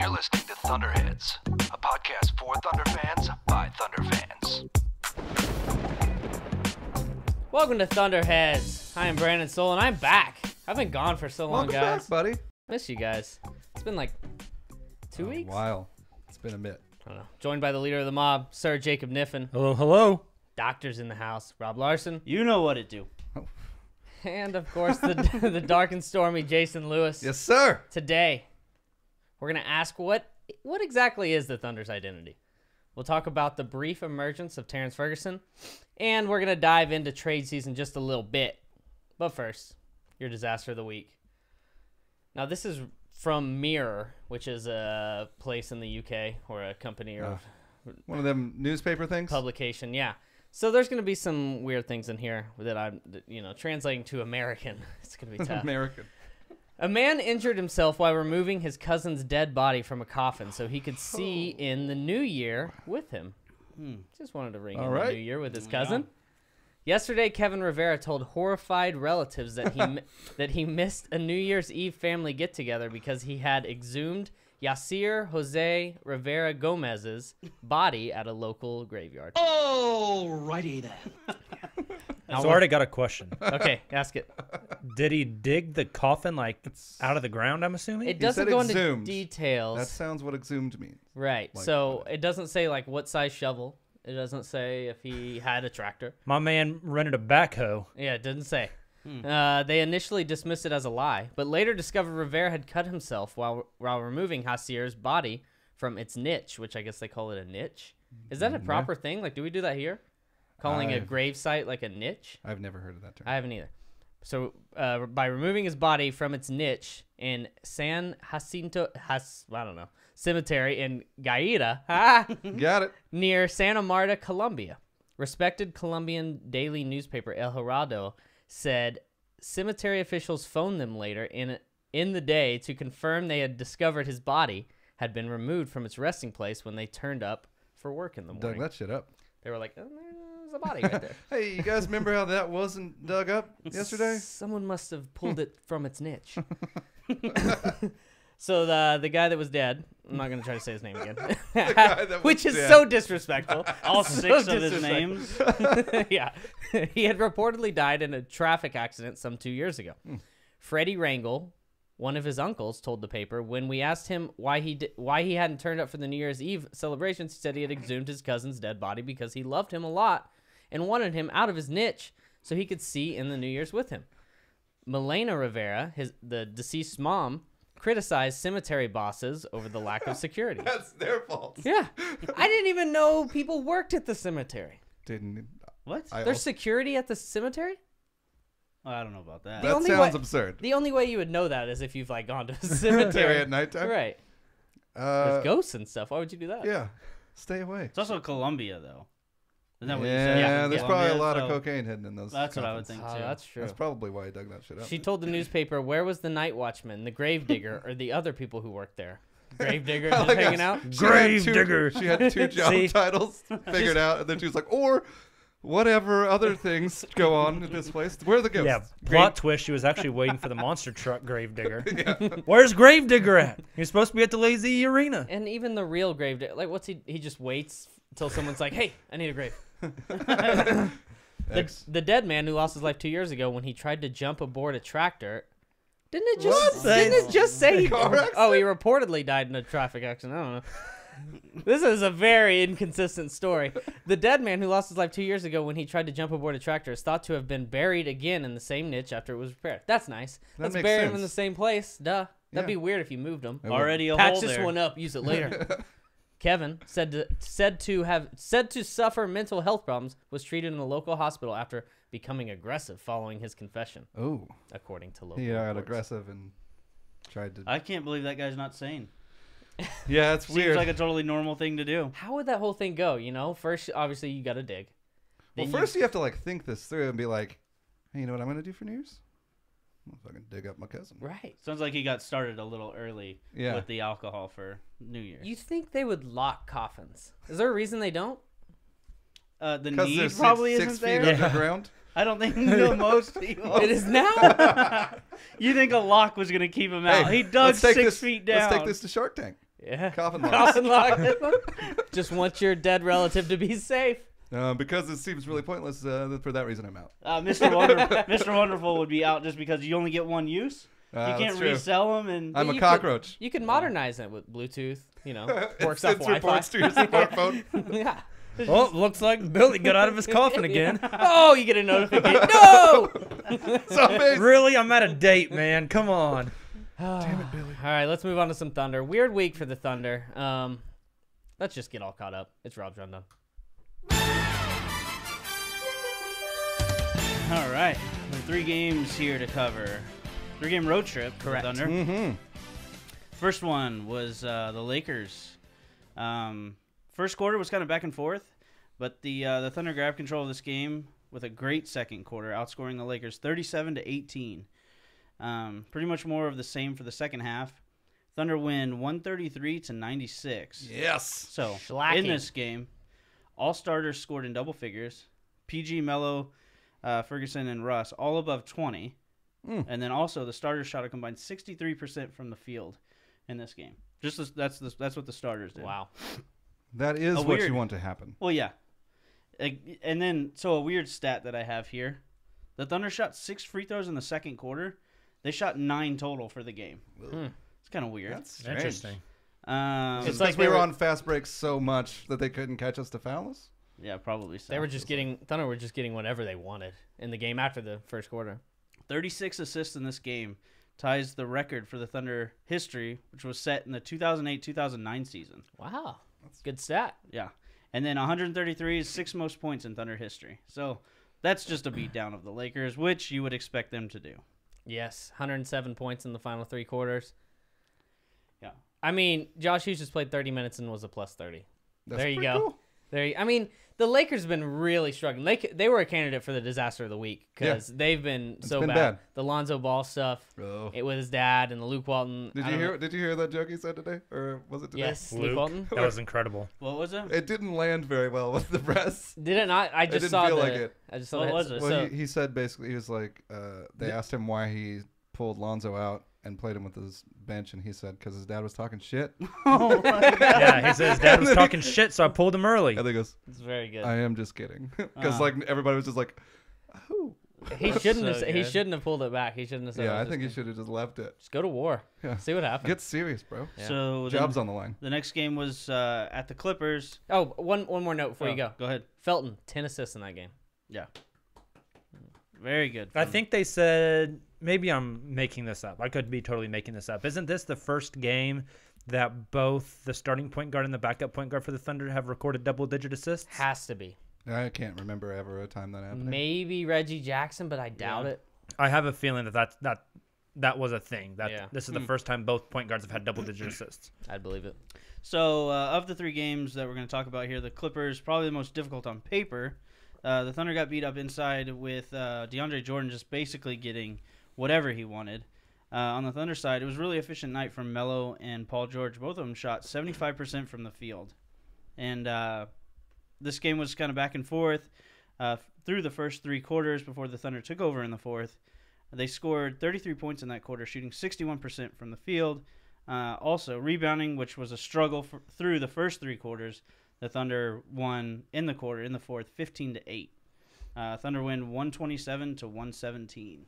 You're listening to Thunderheads, a podcast for Thunder fans by Thunder fans. Welcome to Thunderheads. I am Brandon Soul, and I'm back. I've been gone for so long, Welcome guys. back, buddy. Miss you guys. It's been like 2 weeks. Wow. It's been a bit. I don't know. Joined by the leader of the mob, Sir Jacob Niffen. Hello, hello. Doctors in the house, Rob Larson. You know what it do. And, of course, the the dark and stormy Jason Lewis. Yes, sir. Today, we're going to ask what exactly is the Thunder's identity? We'll talk about the brief emergence of Terrence Ferguson, and we're going to dive into trade season just a little bit. But first, your disaster of the week. Now, this is from Mirror, which is a place in the UK or a company or One of them newspaper things? publication. Yeah. So there's going to be some weird things in here that I'm, translating to American. It's going to be tough. American. A man injured himself while removing his cousin's dead body from a coffin so he could see in the new year with him. Just wanted to ring in the new year with his cousin. Yesterday, Kevin Rivera told horrified relatives that he that he missed a New Year's Eve family get-together because he had exhumed Yasir Jose Rivera Gomez's body at a local graveyard. Alrighty then. So I already got a question. Okay, ask it. Did he dig the coffin out of the ground, I'm assuming? It doesn't said go into exhumed. details. That sounds what exhumed means. Right. Like, So it doesn't say like what size shovel. It doesn't say if he had a tractor. My man rented a backhoe. Yeah, it didn't say. They initially dismissed it as a lie, but later discovered Rivera had cut himself while removing Hasir's body from its niche, which I guess they call it a niche. Is that a proper thing? Like, do we do that here? Calling a grave site like a niche? I've never heard of that term. I haven't either. So by removing his body from its niche in San Jacinto, cemetery in Gaira, Got it. near Santa Marta, Colombia. Respected Colombian daily newspaper El Heraldo said cemetery officials phoned them later in the day to confirm they had discovered his body had been removed from its resting place when they turned up for work in the morning. Dug that shit up. They were like, oh, there's a body right there. Hey, you guys remember how that wasn't dug up yesterday? Someone must have pulled it from its niche. So the guy that was dead, I'm not going to try to say his name again, guy that was which is dead. so disrespectful. All So 6 of his disrespectful. names. Yeah. He had reportedly died in a traffic accident some 2 years ago. Freddie Rangel, one of his uncles, told the paper when we asked him why he hadn't turned up for the New Year's Eve celebrations, he said he had exhumed his cousin's dead body because he loved him a lot and wanted him out of his niche so he could see in the New Year's with him. Milena Rivera, the deceased mom, criticized cemetery bosses over the lack of security. That's their fault. Yeah. I didn't even know people worked at the cemetery. Didn't. What? There's security at the cemetery? I don't know about that. The That only sounds way- absurd. The only way you would know that is if you've like gone to a Cemetery cemetery at nighttime? Right. There's ghosts and stuff. Why would you do that? Yeah. Stay away. It's also Colombia, though. Isn't that what you Yeah, said? Yeah, there's yeah. probably a Colombia, lot of so cocaine hidden in those. That's what I would coffins. think, Oh, too. that's true. That's probably why he dug that shit up. She told the newspaper, where was the night watchman, the grave digger, or the other people who worked there? Grave digger just Like hanging out? She had Grave two- digger. She had 2 job See? titles figured out, and then she was like, or whatever other things go on at this place. Where are the ghosts? Yeah, plot twist. She was actually waiting for the monster truck Gravedigger. Where's Gravedigger at? He's supposed to be at the Lazy Arena. And even the real grave digger, like what's he just waits until someone's like, hey, I need a grave. The dead man who lost his life 2 years ago when he tried to jump aboard a tractor. Didn't it just say he, Car accident? oh, he reportedly died in a traffic accident? I don't know. This is a very inconsistent story. The dead man who lost his life 2 years ago when he tried to jump aboard a tractor is thought to have been buried again in the same niche after it was repaired. That's nice. That Let's makes bury him sense. in the same place. Duh. That'd Yeah. be weird if you moved him. Already a Patch hole this there. one up. Use it later. Kevin, said to suffer mental health problems, was treated in a local hospital after becoming aggressive following his confession, Oh, according to local he got reports. aggressive and tried to. I can't believe that guy's not sane. Yeah, it's Seems weird. like a totally normal thing to do. How would that whole thing go? You know, first, obviously, you got to dig. Well, Then first you have to like think this through and be like, hey, you know what I'm gonna do for New Year's? I'm gonna fucking dig up my cousin. Right. Sounds like he got started a little early Yeah. with the alcohol for New Year's. You think they would lock coffins? Is there a reason they don't? The Because need they're probably six isn't feet there. underground. I don't think most people. It is now. You think a lock was going to keep him out? Hey, He dug let's take 6 this- feet down. Let's take this to Shark Tank. Yeah. Coffin lock. Coffin lock. Just want your dead relative to be safe. Because it seems really pointless. For that reason, I'm out. Mr. Wonderful would be out just because you only get one use. You can't That's true. resell them, and I'm a You cockroach. You can modernize it with Bluetooth. You know, It works off sends Wi-Fi. reports to your smartphone. Yeah. Oh, looks like Billy got out of his coffin again. Oh, you get a notification. No. Something. Really? I'm at a date, man. Come on. Damn it, Billy. All right, let's move on to some Thunder. Weird week for the Thunder. Let's just get all caught up. It's Rob's Rundown. all right, we have 3 games here to cover. 3-game road trip. for Correct. Thunder. Mm-hmm. First one was the Lakers. First quarter was kind of back and forth, but the Thunder grabbed control of this game with a great second quarter, outscoring the Lakers 37-18. Pretty much more of the same for the second half. Thunder win 133-96. Yes. So Shellacking. in this game, all starters scored in double figures. PG, Melo, Ferguson, and Russ all above 20. And then also the starters shot a combined 63% from the field in this game. That's what the starters did. Wow. That is A what weird- you want to happen. Well, yeah. And then, so a weird stat that I have here. The Thunder shot 6 free throws in the second quarter. They shot 9 total for the game. It's kind of weird. That's strange. Interesting. It's It's like like we they were were- on fast breaks so much that they couldn't catch us to foul us. yeah, probably so. They were just getting Thunder were just getting whatever they wanted in the game after the first quarter. 36 assists in this game ties the record for the Thunder history, which was set in the 2008-2009 season. Wow. That's a good stat. Yeah. And then 133 is 6th most points in Thunder history. So that's just a beatdown of the Lakers, which you would expect them to do. Yes, 107 points in the final 3 quarters. Yeah. I mean, Josh Hughes just played 30 minutes and was a plus 30. That's There you pretty go. cool. I mean, the Lakers have been really struggling. They were a candidate for the disaster of the week because they've been so been bad. bad. The Lonzo Ball stuff, Oh. it with his dad and the Luke Walton. Did I you don't hear? know- Did you hear that joke he said today, or was it today? Yes, Luke Luke, Walton. that was incredible. What was it? It didn't land very well with the press. Did it not? I just didn't saw feel the. like it. I just saw What the was it? Well, So, he said basically he was like, they asked him why he pulled Lonzo out and played him with his bench, and he said because his dad was talking shit. Oh, my God. Yeah, he said his dad was talking shit, so I pulled him early. And he goes, it's very good. I am just kidding, because like everybody was just like, oh. He shouldn't have. So He good. shouldn't have pulled it back. He shouldn't have said. Yeah, I was think he just should have just left it. Just go to war. Yeah. See what happens. Get serious, bro. Yeah. So Job's then on the line. the next game was at the Clippers. Oh, one more note before you go. Go ahead. Felton, 10 assists in that game. Yeah. Very good. I think they said, maybe I'm making this up. I could be totally making this up. Isn't this the first game that both the starting point guard and the backup point guard for the Thunder have recorded double-digit assists? Has to be. I can't remember ever a time that happened. Maybe Reggie Jackson, but I doubt it. I have a feeling that was a thing. That Yeah. This is the first time both point guards have had double-digit assists. I'd believe it. So, of the 3 games that we're going to talk about here, the Clippers probably the most difficult on paper. The Thunder got beat up inside with DeAndre Jordan just basically getting whatever he wanted. On the Thunder side, it was a really efficient night from Melo and Paul George. Both of them shot 75% from the field. And this game was kind of back and forth through the first 3 quarters before the Thunder took over in the fourth. They scored 33 points in that quarter, shooting 61% from the field. Also, rebounding, which was a struggle through the first 3 quarters. The Thunder won in the fourth, 15-8. Thunder win 127-117.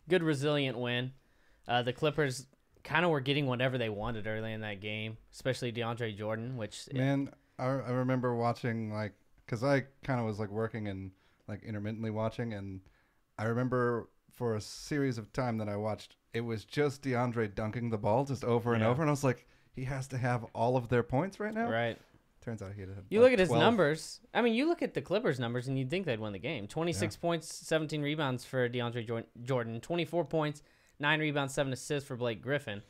Good resilient win. The Clippers kind of were getting whatever they wanted early in that game, especially DeAndre Jordan, which Man, I remember watching, like, because I kind of was like working and like intermittently watching, and I remember for a series of time that I watched, it was just DeAndre dunking the ball just over and over, and I was like, he has to have all of their points right now. right. Turns out he had. You like look at his 12. numbers. I mean, you look at the Clippers numbers, and you'd think they'd win the game. 26 points, 17 rebounds for DeAndre Jordan. 24 points, 9 rebounds, 7 assists for Blake Griffin.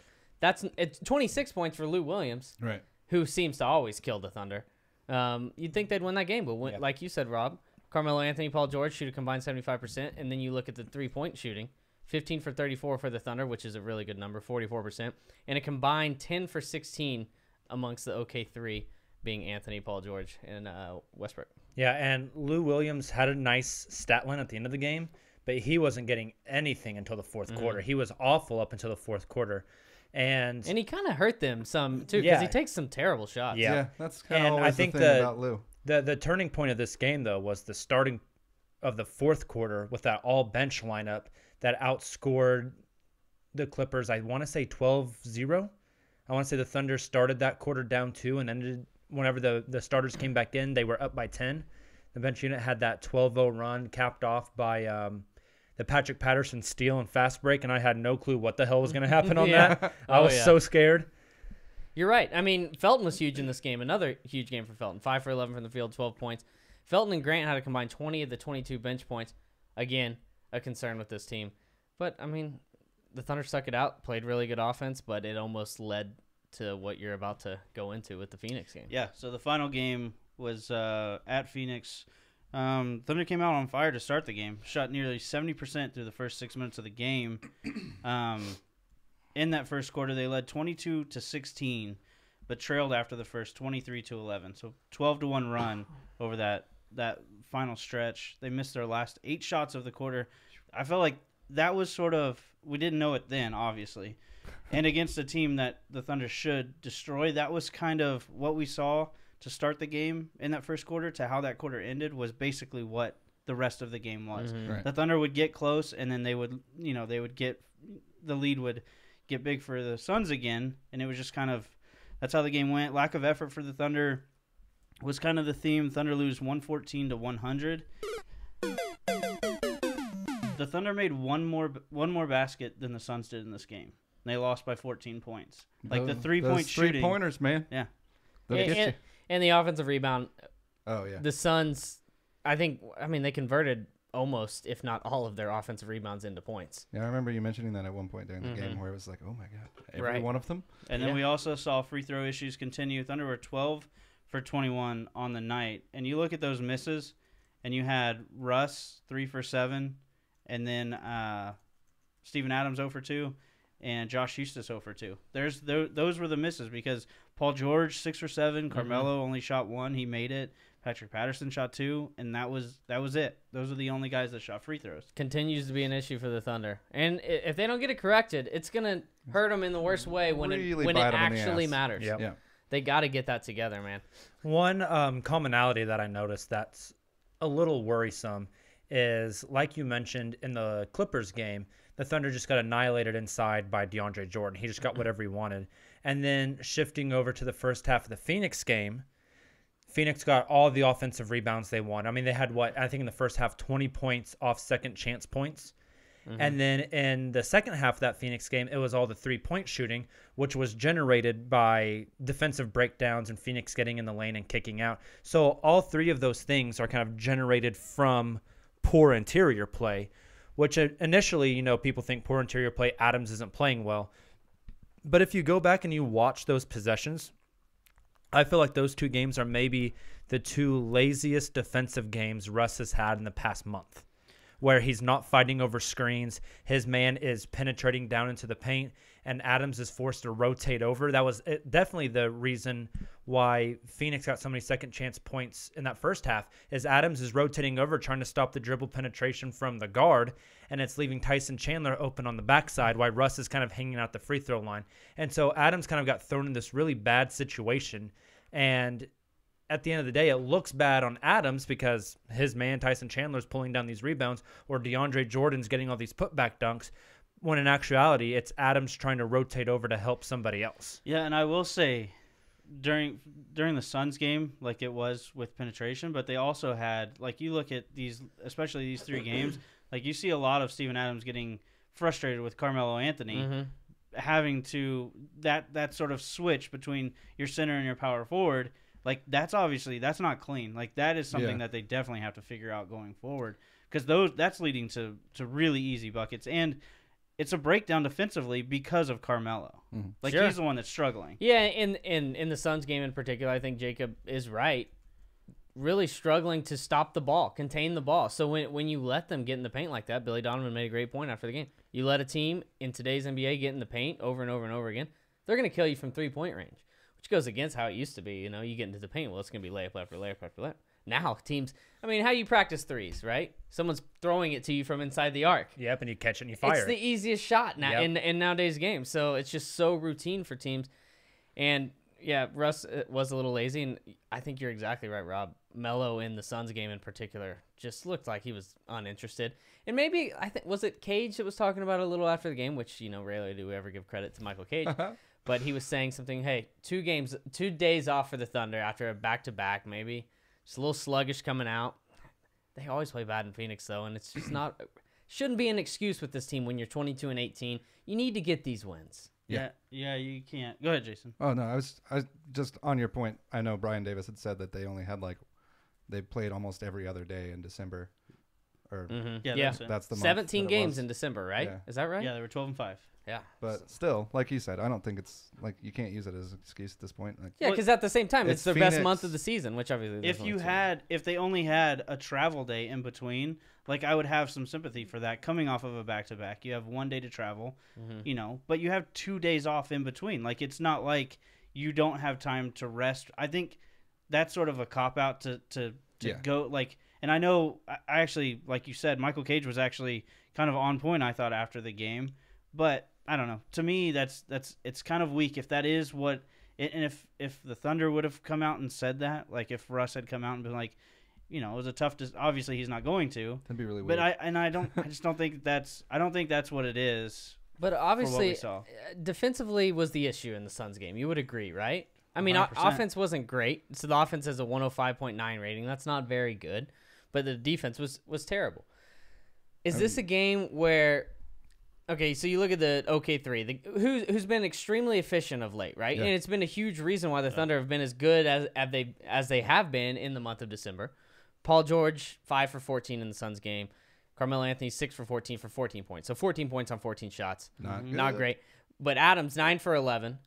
It's 26 points for Lou Williams, Right. who seems to always kill the Thunder. You'd think they'd win that game, but like you said, Rob, Carmelo Anthony, Paul George shoot a combined 75%, and then you look at the 3-point shooting, 15 for 34 for the Thunder, which is a really good number, 44%, and a combined 10 for 16 amongst the OK3, being Anthony, Paul George, and Westbrook. Yeah, and Lou Williams had a nice stat line at the end of the game, but he wasn't getting anything until the fourth quarter. He was awful up until the fourth quarter. And he kind of hurt them some too because he Yeah. takes some terrible shots. Yeah. That's kind And of I always think the thing the- about Lou. the turning point of this game, though, was the starting of the fourth quarter with that all-bench lineup that outscored the Clippers, I want to say 12-0. I want to say the Thunder started that quarter down 2 and ended whenever the starters came back in, they were up by 10. The bench unit had that 12-0 run capped off by the Patrick Patterson steal and fast break, and I had no clue what the hell was going to happen on Yeah. that. I Oh, was yeah. so scared. You're right. I mean, Felton was huge in this game. Another huge game for Felton. 5 for 11 from the field, 12 points. Felton and Grant had a combined 20 of the 22 bench points. Again, a concern with this team. But, I mean, the Thunder stuck it out, played really good offense, but it almost led to what you're about to go into with the Phoenix game. Yeah, so the final game was at Phoenix. Thunder came out on fire to start the game. Shot nearly 70% through the first 6 minutes of the game. In that first quarter, they led 22-16, but trailed after the first 23-11. So 12-1 run over that final stretch. They missed their last 8 shots of the quarter. I felt like that was sort of, we didn't know it then, obviously. And against a team that the Thunder should destroy, that was kind of what we saw to start the game in that first quarter to how that quarter ended was basically what the rest of the game was. Right. The Thunder would get close, and then they would get, the lead would get big for the Suns again, and it was just kind of, that's how the game went. Lack of effort for the Thunder was kind of the theme. Thunder lose 114-100. The Thunder made one more basket than the Suns did in this game. And they lost by 14 points. Like the Those 3-point shooting. 3-pointers, man. Yeah. They'll get you. And the offensive rebound, Oh, yeah. the Suns, I mean, they converted almost, if not all of their offensive rebounds into points. Yeah, I remember you mentioning that at one point during the Mm-hmm. game where it was like, oh, my God. Every Right. one of them? And then Yeah. we also saw free throw issues continue. Thunder were 12 for 21 on the night. And you look at those misses, and you had Russ 3 for 7, and then Steven Adams 0 for 2, and Josh Eustace 0 for 2. Those were the misses because Paul George 6 for 7, Carmelo only shot 1, he made it. Patrick Patterson shot 2, and that was it. Those are the only guys that shot free throws. Continues to be an issue for the Thunder. And if they don't get it corrected, it's going to hurt them in the worst way when Really it bite 'em in the actually ass. matters. Yep. Yeah. They got to get that together, man. One commonality that I noticed that's a little worrisome is, like you mentioned in the Clippers game, the Thunder just got annihilated inside by DeAndre Jordan. He just got whatever he wanted. And then shifting over to the first half of the Phoenix game, Phoenix got all the offensive rebounds they wanted. I mean, they had I think in the first half, 20 points off second chance points. And then in the second half of that Phoenix game, it was all the 3-point shooting, which was generated by defensive breakdowns and Phoenix getting in the lane and kicking out. So all 3 of those things are kind of generated from poor interior play, which initially, people think poor interior play, Adams isn't playing well. But if you go back and you watch those possessions, I feel like those 2 games are maybe the 2 laziest defensive games Russ has had in the past month, where he's not fighting over screens. His man is penetrating down into the paint, and Adams is forced to rotate over. That was definitely the reason why Phoenix got so many second chance points in that first half, is Adams is rotating over trying to stop the dribble penetration from the guard, and it's leaving Tyson Chandler open on the backside while Russ is kind of hanging out the free throw line. And so Adams kind of got thrown in this really bad situation, and at the end of the day, it looks bad on Adams because his man, Tyson Chandler, is pulling down these rebounds, or DeAndre Jordan's getting all these putback dunks, when in actuality, it's Adams trying to rotate over to help somebody else. Yeah, and I will say, during the Suns game, like it was with penetration, but they also had, like, you look at these, especially these 3 games, like you see a lot of Steven Adams getting frustrated with Carmelo Anthony, having to, that sort of switch between your center and your power forward. Like, that's not clean. Like, that is something that they definitely have to figure out going forward, because that's leading to really easy buckets, and it's a breakdown defensively because of Carmelo. Like, Sure. he's the one that's struggling. Yeah, in the Suns game in particular, I think Jacob is right. Really struggling to stop the ball, contain the ball. So when you let them get in the paint like that, Billy Donovan made a great point after the game. You let a team in today's NBA get in the paint over and over and over again, they're going to kill you from 3-point range, which goes against how it used to be. You get into the paint, well, it's going to be layup after layup after layup. Now teams, I mean, how you practice threes, right? Someone's throwing it to you from inside the arc. Yep, and you catch it and you fire It's it. the easiest shot now Yep. in nowadays games. So it's just so routine for teams. And yeah, Russ was a little lazy, and I think you're exactly right, Rob. Melo in the Suns game in particular just looked like he was uninterested. And maybe was it Cage that was talking about it a little after the game, which rarely do we ever give credit to Michael Cage, but he was saying something. Hey, 2 days off for the Thunder after a back-to-back, maybe just a little sluggish coming out. They always play bad in Phoenix though, and it's just not shouldn't be an excuse with this team when you're 22-18. You need to get these wins. Yeah, you can't. Go ahead, Jason. Oh no, I was just on your point. I know Brian Davis had said that they only had they played almost every other day in December, or Yeah, Yeah. that's it. that's the month 17 that it games was. in December, right? Yeah. Is that right? Yeah, they were 12-5. Yeah. But still, like you said, I don't think it's you can't use it as an excuse at this point. Yeah, because at the same time, it's It's their best Phoenix. month of the season, which obviously there's If they only had a travel day in between, I would have some sympathy for that. Coming off of a back-to-back, you have 1 day to travel, but you have 2 days off in between. It's not like you don't have time to rest. I think that's sort of a cop-out to Yeah. go, and I know, I actually, like you said, Michael Cage was actually kind of on point, I thought, after the game, but I don't know. To me, it's kind of weak if that is what. And if the Thunder would have come out and said that, if Russ had come out and been like, it was a tough. Obviously, he's not going to. That'd be really weird. But I just don't think that's. I don't think that's what it is. But For what obviously, we saw. defensively was the issue in the Suns game. You would agree, right? I mean, 100%. offense wasn't great. So the offense has a 105.9 rating. That's not very good. But the defense was terrible. Is this a game where? Okay, so you look at the OK3, who's been extremely efficient of late, right? Yeah. And it's been a huge reason why the Thunder have been as good as they have been in the month of December. Paul George 5 for 14 in the Suns game. Carmelo Anthony 6 for 14 for 14 points. So 14 points on 14 shots. Not good. great. But Adams 9 for 11.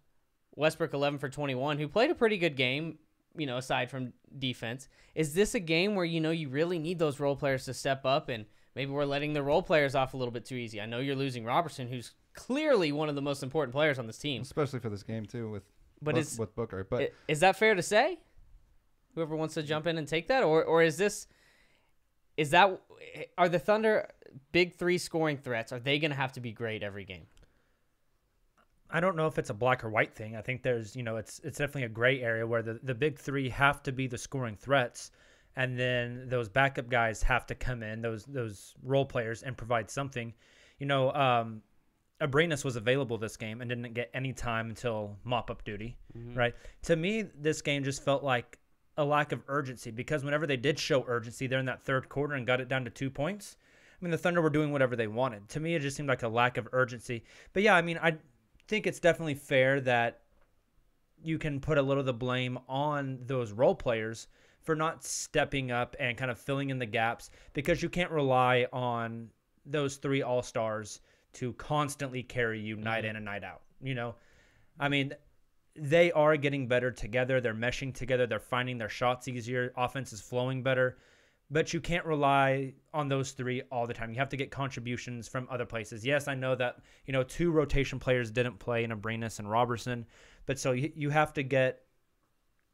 Westbrook 11 for 21, who played a pretty good game, aside from defense. Is this a game where you really need those role players to step up, and maybe we're letting the role players off a little bit too easy? I know you're losing Robertson, who's clearly one of the most important players on this team. especially for this game too with But Booker. But is that fair to say? Whoever wants to jump in and take that, or is that are the Thunder big three scoring threats? Are they going to have to be great every game? I don't know if it's a black or white thing. I think there's, it's definitely a gray area where the big three have to be the scoring threats, and then those backup guys have to come in, those role players, and provide something. Abrinas was available this game and didn't get any time until mop-up duty, right? To me, this game just felt like a lack of urgency, because whenever they did show urgency there in that third quarter and got it down to 2 points, I mean, the Thunder were doing whatever they wanted. To me, it just seemed like a lack of urgency. But yeah, I mean, I think it's definitely fair that you can put a little of the blame on those role players for not stepping up and kind of filling in the gaps, because you can't rely on those 3 all-stars to constantly carry you night in and night out. I mean, they are getting better together. They're meshing together. They're finding their shots easier. Offense is flowing better. But you can't rely on those 3 all the time. You have to get contributions from other places. Yes, I know that 2 rotation players didn't play in Abrinas and Robertson, but so you have to get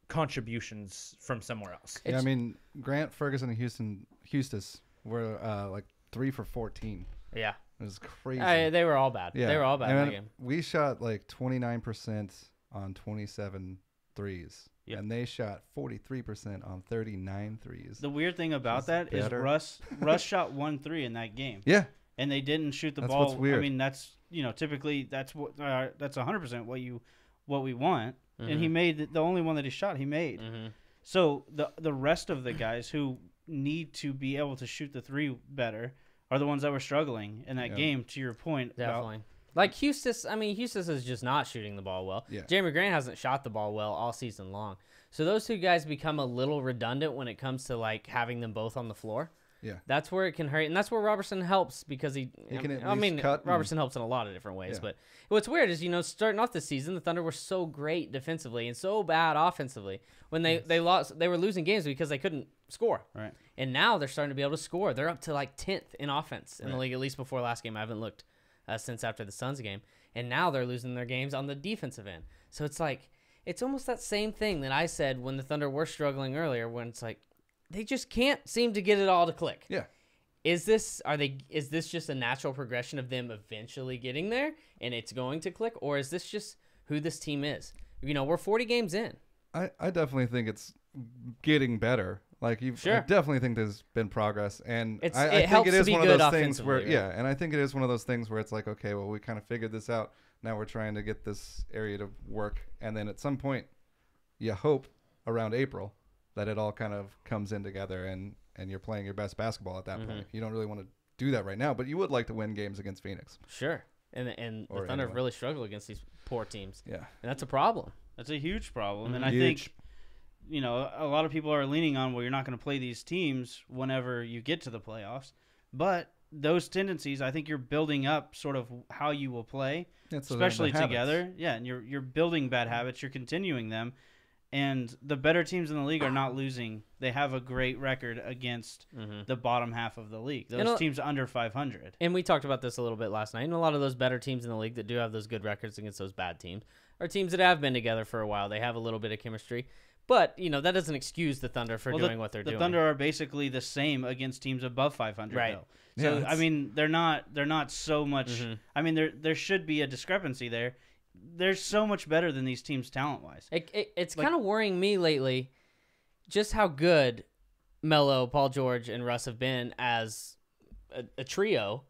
contributions from somewhere else. yeah, I mean, Grant, Ferguson, and Hustis were 3 for 14. Yeah. It was crazy. They were all bad. Yeah. They were all bad in And that game. we shot 29% on 27 threes. Yep. And they shot 43% on 39 threes. The weird thing about Just that is better. Russ shot 1-3 in that game, Yeah. and they didn't shoot the That's ball. what's weird. I mean, that's typically that's 100% what we want. And he made the only one that he shot. He made. So the rest of the guys who need to be able to shoot the 3 better are the ones that were struggling in that Yeah. game. To your point, about- Definitely. Like Hustis is just not shooting the ball well. Yeah. Jeremy Grant hasn't shot the ball well all season long. So those 2 guys become a little redundant when it comes to having them both on the floor. Yeah. That's where it can hurt, and that's where Robertson helps, because he can at I least mean, cut and- Robertson helps in a lot of different ways. Yeah. But what's weird is starting off this season, the Thunder were so great defensively and so bad offensively. When they lost, they were losing games because they couldn't score. Right. And now they're starting to be able to score. They're up to 10th in offense in the league, at least before last game. I haven't looked since after the Suns game. And now they're losing their games on the defensive end. So it's almost that same thing that I said when the Thunder were struggling earlier, when it's they just can't seem to get it all to click. Yeah. Is this just a natural progression of them eventually getting there and it's going to click, or is this just who this team is? We're 40 games in. I definitely think it's getting better. Like I definitely think there's been progress, and I think helps it to is be one of good those things where offensively, and I think it is one of those things where it's like, okay, well, we kind of figured this out. Now we're trying to get this area to work, and then at some point, you hope around April that it all kind of comes in together, and you're playing your best basketball at that point. You don't really want to do that right now, but you would like to win games against Phoenix. Sure, and the Thunder have really struggled against these poor teams. Yeah, and that's a problem. That's a huge problem, and Huge. I think a lot of people are leaning on, well, you're not going to play these teams whenever you get to the playoffs, but those tendencies, I think you're building up sort of how you will play, especially together. Yeah, and you're building bad habits, you're continuing them, and the better teams in the league are not losing. They have a great record against the bottom half of the league. Those teams under 500. And we talked about this a little bit last night, and a lot of those better teams in the league that do have those good records against those bad teams are teams that have been together for a while. They have a little bit of chemistry. But, that doesn't excuse the Thunder for doing what they're doing. The Thunder are basically the same against teams above 500, right? Though. So, I mean, they're not so much. I mean, there should be a discrepancy there. They're so much better than these teams talent-wise. It's kind of worrying me lately just how good Melo, Paul George, and Russ have been as a trio.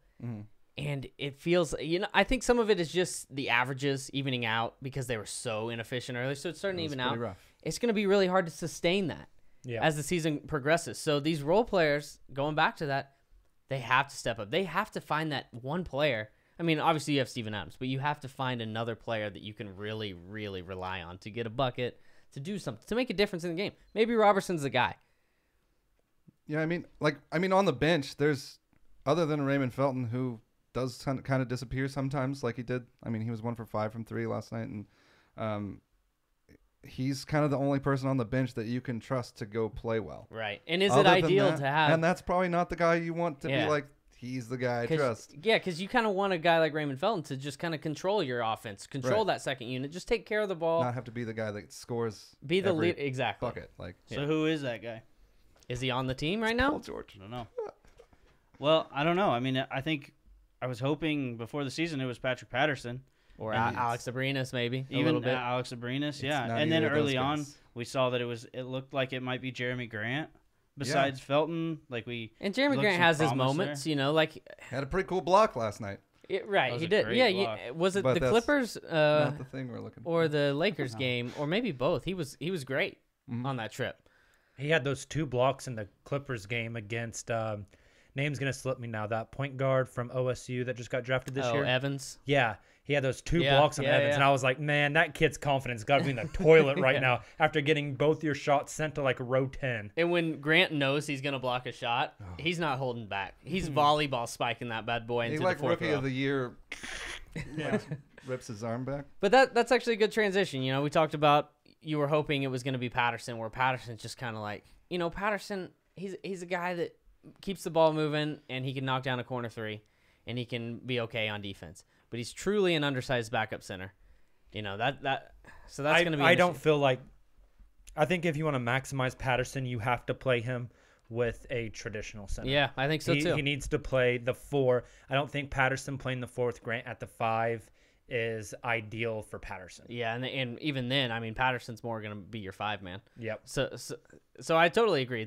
And it feels, I think some of it is just the averages evening out because they were so inefficient earlier. So it's starting to even out. Rough. It's going to be really hard to sustain that as the season progresses. So these role players, going back to that, they have to step up. They have to find that one player. I mean, obviously you have Steven Adams, but you have to find another player that you can really, really rely on to get a bucket, to do something, to make a difference in the game. Maybe Robertson's the guy. Yeah, I mean, on the bench, there's, other than Raymond Felton, who does kind of disappear sometimes, like he did. I mean, he was 1 for 5 from 3 last night, and he's kind of the only person on the bench that you can trust to go play well. Right. And is Other it than ideal that, to have? And that's probably not the guy you want to be like, he's the guy I trust. Yeah, because you kind of want a guy like Raymond Felton to just kind of control your offense, control that second unit, just take care of the ball. Not have to be the guy that scores. Be the lead. Exactly. Bucket. So who is that guy? Is he on the team right now? Paul George. I don't know. Well, I don't know. I mean, I think I was hoping before the season it was Patrick Patterson. Or Alex Abrinas, maybe. Even a little bit. Alex Abrinas, yeah. And then early on, we saw that it looked like it might be Jeremy Grant. Besides Felton, and Jeremy Grant has his moments, had a pretty cool block last night. Right, he did. Yeah, was it the Clippers? Not the thing we're looking for. Or the Lakers game, or maybe both. He was great on that trip. He had those 2 blocks in the Clippers game against. Name's gonna slip me now. That point guard from OSU that just got drafted this year. Evans. Yeah, he had those 2 blocks on Evans, and I was like, man, that kid's confidence got to be in the toilet right now after getting both your shots sent to row 10. And when Grant knows he's gonna block a shot, he's not holding back. He's volleyball spiking that bad boy into the fourth rookie row. of the year. Rips his arm back. But that's actually a good transition. We talked about you were hoping it was gonna be Patterson, where Patterson's just kind of Patterson. He's a guy that keeps the ball moving, and he can knock down a corner 3, and he can be okay on defense. But he's truly an undersized backup center. So that's going to be. I don't feel like. I think if you want to maximize Patterson, you have to play him with a traditional center. Yeah, I think so too. He needs to play the 4. I don't think Patterson playing the 4 with Grant at the 5 is ideal for Patterson. Yeah, and even then, I mean, Patterson's more going to be your 5 man. Yep. So I totally agree.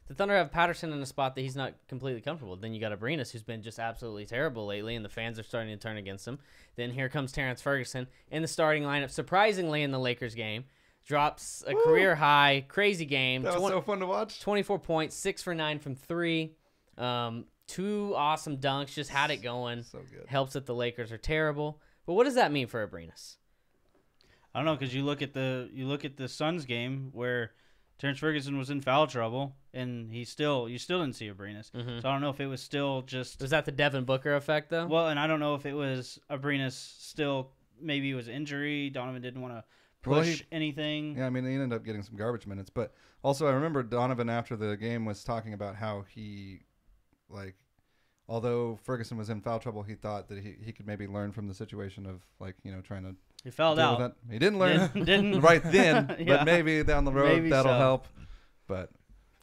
The Thunder have Patterson in a spot that he's not completely comfortable. Then you got Abrinas, who's been just absolutely terrible lately, and the fans are starting to turn against him. Then here comes Terrence Ferguson in the starting lineup, surprisingly in the Lakers game. Drops a career high, crazy game. That was so fun to watch. 24 points, 6 for 9 from 3. 2 awesome dunks, just had it going. So good. Helps that the Lakers are terrible. But what does that mean for Abrinas? I don't know, because you look at the Suns game where Terrence Ferguson was in foul trouble, and you still didn't see Abrinas. Mm-hmm. So I don't know if it was still just. Was that the Devin Booker effect, though? Well, and I don't know if it was Abrinas still. Maybe it was injury. Donovan didn't want to push anything. Yeah, I mean, he ended up getting some garbage minutes. But also, I remember Donovan after the game was talking about how he, although Ferguson was in foul trouble, he thought that he could maybe learn from the situation of, trying to. He fouled deal out. with that. He didn't learn Didn't right then, Yeah. but maybe down the road Maybe that'll so. help. But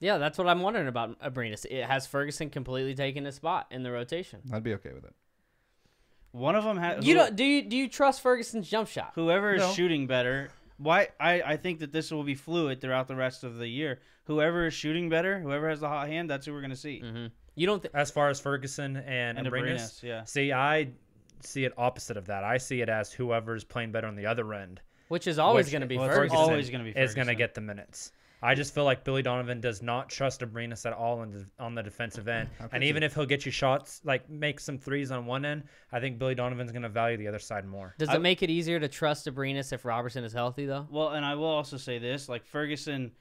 Yeah, that's what I'm wondering about Abrinas. It has Ferguson completely taken his spot in the rotation. I'd be okay with it. One of them has. You don't do you trust Ferguson's jump shot? Whoever is No. shooting better. Why I think that this will be fluid throughout the rest of the year. Whoever is shooting better, whoever has the hot hand, that's who we're gonna see. Mm-hmm. You don't think? As far as Ferguson and Abrinas, Abrinas, yeah. See, I see it opposite of that. I see it as whoever's playing better on the other end Which is always Which- going to be Well, it's Ferguson. always gonna be is going to Ferguson. get the minutes. I just feel like Billy Donovan does not trust Abrinas at all on the defensive end. How could And even if he'll get you shots, like make some threes on one end, I think Billy Donovan's going to value the other side more. Does it make it easier to trust Abrinas if Robertson is healthy, though? Well, and I will also say this: like Ferguson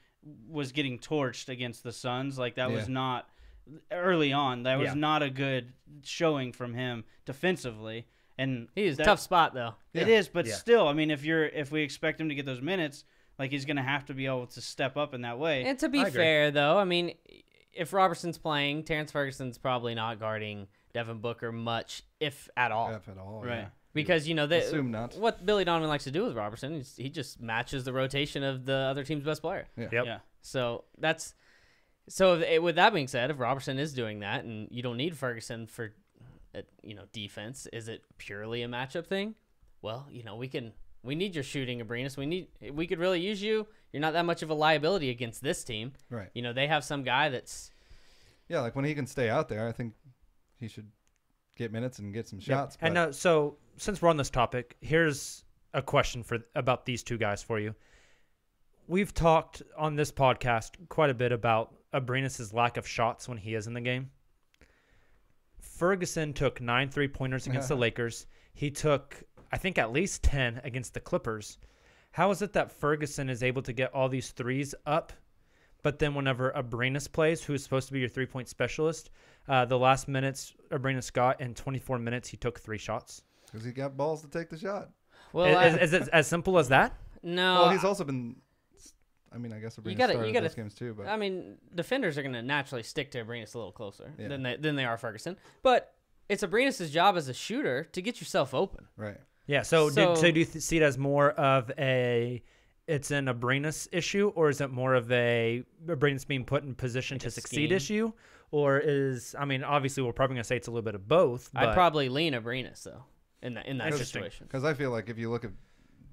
was getting torched against the Suns. Like that was Yeah. not early on. That was Yeah. not a good showing from him defensively. And He is a that- tough spot, though. It Yeah. is, but Yeah. still, I mean, if we expect him to get those minutes, like he's going to have to be able to step up in that way. And to be I agree. fair, though, I mean, if Robertson's playing, Terrence Ferguson's probably not guarding Devin Booker much, if at all. If at all. Right. Yeah. Because, you know, Assume not. what Billy Donovan likes to do with Robertson is he just matches the rotation of the other team's best player. Yep. Yeah. So that's so. With that being said, if Robertson is doing that, and you don't need Ferguson for, defense, is it purely a matchup thing? Well, we need your shooting, Abrinas. We could really use you. You're not that much of a liability against this team. Right. They have some guy that's Yeah, like when he can stay out there, I think he should get minutes and get some Yeah. shots. And but- so since we're on this topic, here's a question about these two guys for you. We've talked on this podcast quite a bit about Abrinas' lack of shots when he is in the game. Ferguson took 9 3-pointers against the Lakers. He took, I think, at least 10 against the Clippers. How is it that Ferguson is able to get all these threes up, but then whenever Abrinas plays, who is supposed to be your three-point specialist, the last minutes Abrinas got in 24 minutes, he took 3 shots? Because he got balls to take the shot. Is it as simple as that? no. Well, he's also been. I mean, I guess Abrinas gotta- started you gotta- those games too, but I mean, defenders are going to naturally stick to Abrinas a little closer Yeah. than they are Ferguson. But it's Abrinas' job as a shooter to get yourself open. right. Yeah. So So- do you see it as more of it's an Abrinas issue, or is it more of a Abrinas being put in position Like to a succeed scheme? issue, or obviously we're probably gonna say it's a little bit of both. But I'd probably lean Abrinas though in that Interesting. situation. Because I feel like if you look at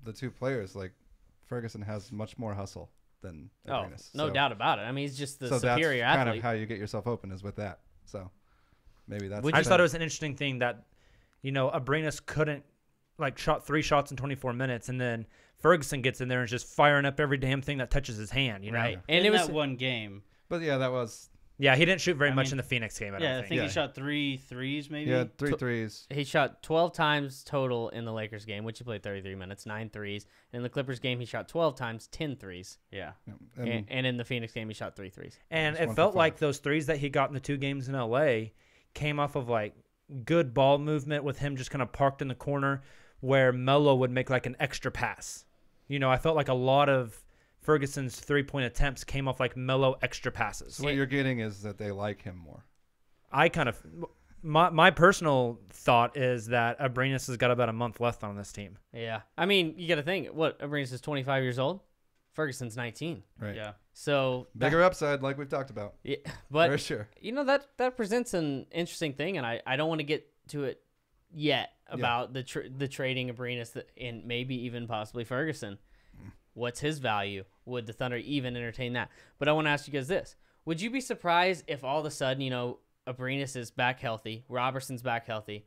the two players, like Ferguson has much more hustle than Oh, Abrinas. no So- doubt about it. I mean, he's just the So that's superior kind athlete. of how you get yourself open is with that. So maybe that's. Would I you- just thought it was an interesting thing that Abrinas couldn't shot 3 shots in 24 minutes, and then Ferguson gets in there and is just firing up every damn thing that touches his hand. Right. And And it was that one game. But yeah, that was. Yeah, he didn't shoot very I much mean, in the Phoenix game. I Yeah, I don't think think. he Yeah. shot 3 threes maybe. Yeah, three threes. he shot 12 times total in the Lakers game, which he played 33 minutes, 9 threes. In the Clippers game, he shot 12 times, 10 threes. Yeah. Yeah. And in the Phoenix game, he shot 3 threes. And Just it 1 for felt like 5. those threes that he got in the 2 games in LA came off of good ball movement with him just kind of parked in the corner where Melo would make an extra pass. I felt like a lot of Ferguson's 3-point attempts came off Melo extra passes. So what you're getting is that they like him more. I kind of my personal thought is that Abrinas has got about a month left on this team. Yeah. I mean, you got to think, Abrinas is 25 years old? Ferguson's 19. Right. Yeah. So Bigger upside, like we've talked about. yeah, but For sure. that presents an interesting thing, and I don't want to get to it yet about the trading Abrinas and maybe even possibly Ferguson. What's his value? Would the Thunder even entertain that? But I want to ask you guys this: would you be surprised if all of a sudden, Abrinas is back healthy, Robertson's back healthy,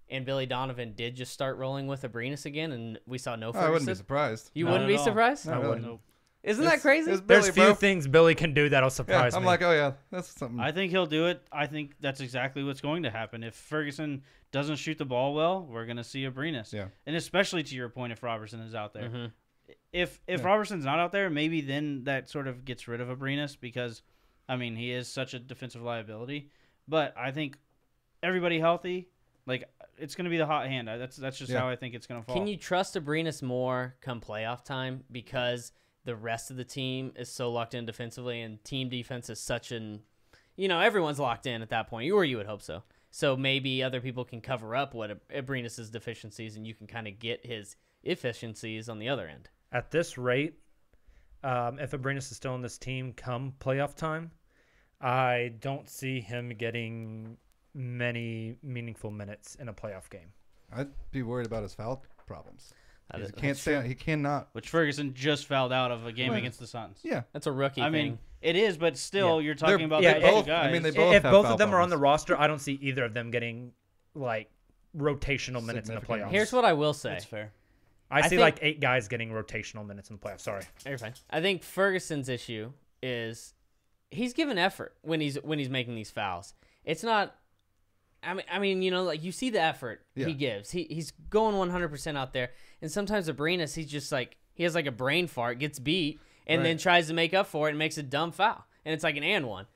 and Billy Donovan did just start rolling with Abrinas again, and we saw no Ferguson? I wouldn't be surprised. You Not wouldn't at be all. surprised? Not really. Nope. Isn't that It's- crazy? it's There's Billy, few bro. things Billy can do that'll Yeah, surprise I'm me. like, oh yeah, that's something. I think he'll do it. I think that's exactly what's going to happen. If Ferguson doesn't shoot the ball well, we're going to see Abrinas. Yeah. And especially to your point, if Robertson is out there. Mhm. If Robertson's not out there, maybe then that sort of gets rid of Abrinas because, he is such a defensive liability. But I think everybody healthy, it's going to be the hot hand. That's just Yeah. how I think it's going to fall. Can you trust Abrinas more come playoff time because the rest of the team is so locked in defensively and team defense is such everyone's locked in at that point, or you would hope so. So maybe other people can cover up what Abrinas' deficiencies and you can kind of get his efficiencies on the other end. At this rate, if Abrinas is still on this team come playoff time, I don't see him getting many meaningful minutes in a playoff game. I'd be worried about his foul problems. That He is- can't stay. He cannot. Which Ferguson just fouled out of a game Right. against the Suns. Yeah. That's a rookie I thing. mean, it is, but still, you're talking They're- about yeah, the both- two guys. I mean, they both If have both foul of them are on the problems. roster, I don't see either of them getting like rotational minutes in the Significant playoffs. Here's what I will say. That's fair. I see think- like 8 guys getting rotational minutes in the playoffs. Sorry. You're fine. I think Ferguson's issue is he's given effort when he's making these fouls. It's not. I mean, you know, like you see the effort Yeah. he gives. He's going 100% out there, and sometimes Abrinas, he's just like he has like a brain fart, gets beat, and then Right. tries to make up for it and makes a dumb foul, and it's like an and one.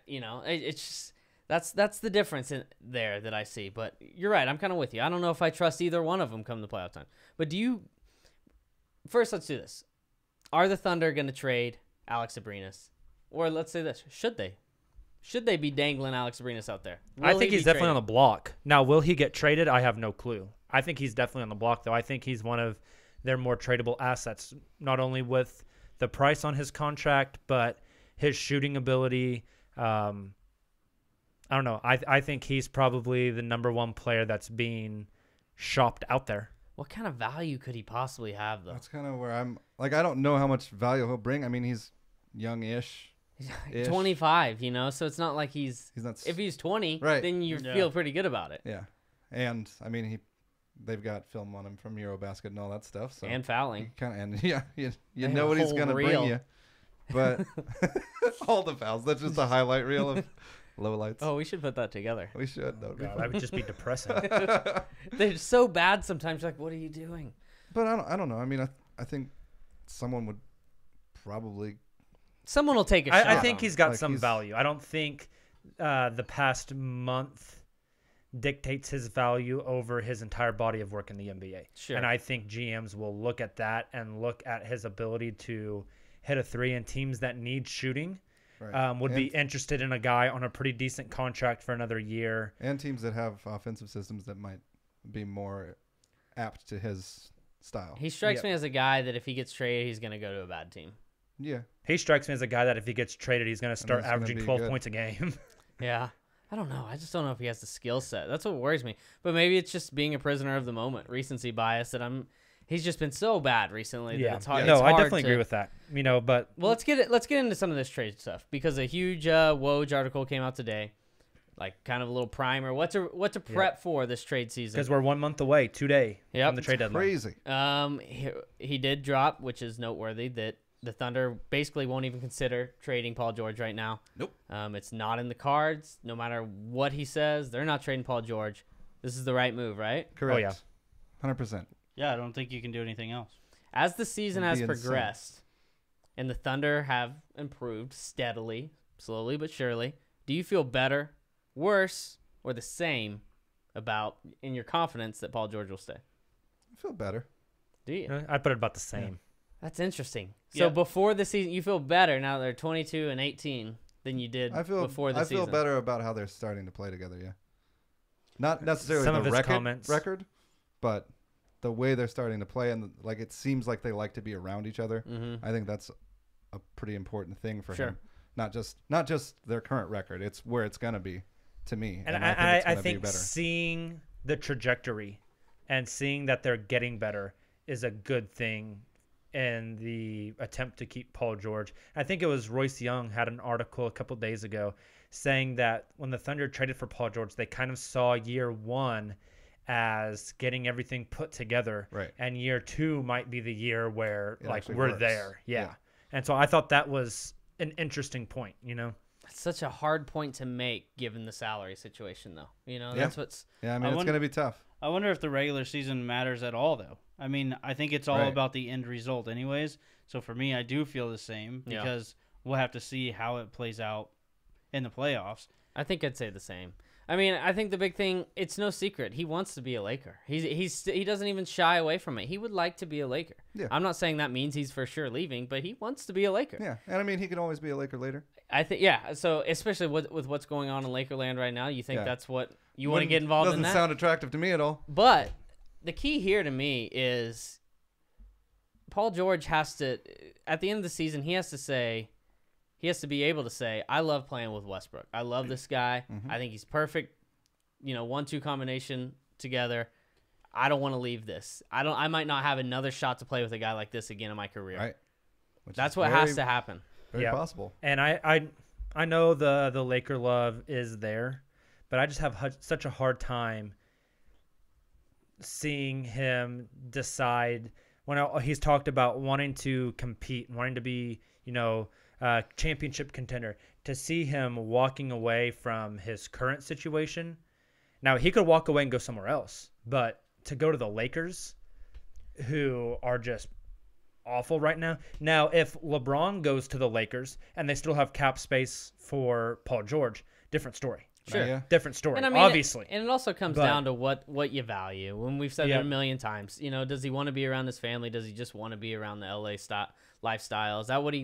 You know, it's just that's the difference in there that I see. But you're right. I'm kind of with you. I don't know if I trust either one of them come the playoff time. But do you? First, let's do this. Are the Thunder going to trade Alex Abrinas? Or let's say this, should they? Should they be dangling Alex Abrinas out there? I Will think he he's be definitely on traded? the block. Now, will he get traded? I have no clue. I think he's definitely on the block, though. I think he's one of their more tradable assets, not only with the price on his contract, but his shooting ability. I don't know. I think he's probably the number one player that's being shopped out there. What kind of value could he possibly have, though? That's kind of where I'm. Like, I don't know how much value he'll bring. I mean, he's young-ish. Ish. 25, you know, so it's not like he's He's not. if he's 20, Right. then you Yeah. feel pretty good about it. Yeah, and I mean, they've got film on him from Eurobasket and all that stuff. So And fouling. kind of, and yeah, you And know a what he's whole gonna reel. bring you. But all the fouls. That's just a highlight reel of lowlights. Oh, we should put that together. We should. That would be God, fun. that would just be depressing. They're so bad sometimes. You're like, what are you doing? But I don't know. I mean, I think someone would probably. Someone will take a shot. I think on he's him. got Like, some he's- value. I don't think the past month dictates his value over his entire body of work in the NBA. Sure. And I think GMs will look at that and look at his ability to hit a three, and teams that need shooting Right. would be interested in a guy on a pretty decent contract for another year. And teams that have offensive systems that might be more apt to his style. He strikes Yep. me as a guy that if he gets traded, he's going to go to a bad team. Yeah. He strikes me as a guy that if he gets traded, he's going to start he's gonna averaging be 12 good. points a game. Yeah. I don't know. I just don't know if he has the skill set. That's what worries me. But maybe it's just being a prisoner of the moment, recency bias that he's just been so bad recently that it's hard. No, it's I hard definitely to- agree with that. You know, but Well, let's get into some of this trade stuff because a huge Woj article came out today, like kind of a little primer. What to prep for this trade season? because we're 1 month away today Yep. from the trade deadline. Crazy. He did drop, which is noteworthy, that the Thunder basically won't even consider trading Paul George right now. Nope. It's not in the cards. No matter what he says, they're not trading Paul George. This is the right move, right? Correct. yeah. 100%. Yeah, I don't think you can do anything else. As the season has It'd be insane. progressed and the Thunder have improved steadily, slowly but surely, do you feel better, worse, or the same about in your confidence that Paul George will stay? I feel better. Do you? I put it about the same. That's interesting. So Yeah. before the season, you feel better now that they're 22 and 18 than you did I feel before the I season. feel better about how they're starting to play together. Yeah. Not necessarily Some the of his record, comments- but the way they're starting to play and like it seems like they like to be around each other. Mm-hmm. I think that's a pretty important thing for Sure. him. Not just their current record. It's where it's gonna be to me. And I think it's I gonna be think better. seeing the trajectory and seeing that they're getting better is a good thing in the attempt to keep Paul George. I think it was Royce Young had an article a couple days ago saying that when the Thunder traded for Paul George, they kind of saw year one as getting everything put together. Right. And year two might be the year where It like actually we're works. there. Yeah. Yeah. And so I thought that was an interesting point, you know? That's such a hard point to make given the salary situation, though. You know, Yeah. that's what's. Yeah, I mean I it's wonder- gonna be tough. I wonder if the regular season matters at all, though. I mean, I think it's all Right. about the end result, anyways. So for me, I do feel the same Yeah. because we'll have to see how it plays out in the playoffs. I think I'd say the same. I mean, I think the big thing, it's no secret. He wants to be a Laker. He doesn't even shy away from it. He would like to be a Laker. Yeah. I'm not saying that means he's for sure leaving, but he wants to be a Laker. Yeah, and I mean he can always be a Laker later. I think, yeah. So especially with what's going on in Lakerland right now, you think Yeah. that's what you want to get involved in Doesn't that? sound attractive to me at all. But the key here to me is Paul George has to, at the end of the season, he has to say he has to be able to say, I love playing with Westbrook. I love this guy. I think he's perfect. 1-2 combination together. I don't want to leave this. I might not have another shot to play with a guy like this again in my career. Right. Which That's is what has to happen. Very Yeah. possible. And I know the Laker love is there, but I just have such a hard time seeing him decide when he's talked about wanting to compete, wanting to be, championship contender, to see him walking away from his current situation. Now, he could walk away and go somewhere else, but to go to the Lakers, who are just awful right now. Now, if LeBron goes to the Lakers and they still have cap space for Paul George, different story. Sure. Yeah. Different story, And I mean, obviously. and it also comes But- down to what you value. When we've said Yeah. it a million times, does he want to be around his family? Does he just want to be around the LA lifestyle? Is that what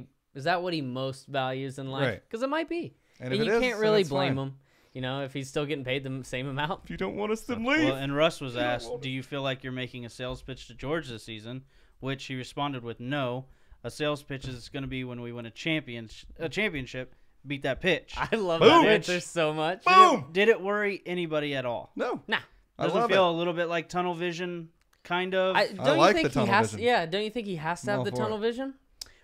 he most values in life? Right. Because it might be, And and if you it is, can't then really it's blame fine. him. If he's still getting paid the same amount. If you don't want us to Well, and Russ was asked, do you feel like you're making a sales pitch to George this season? Which he responded with, no. A sales pitch is going to be when we win a championship, beat that pitch. I love Boom. that answer so much. Boom! Did it worry anybody at all? No. Nah. I Doesn't love feel it. a little bit like tunnel vision, kind of? Don't like you the think tunnel he has? vision. Yeah. Don't you think he has to I'm have all the for tunnel it. vision?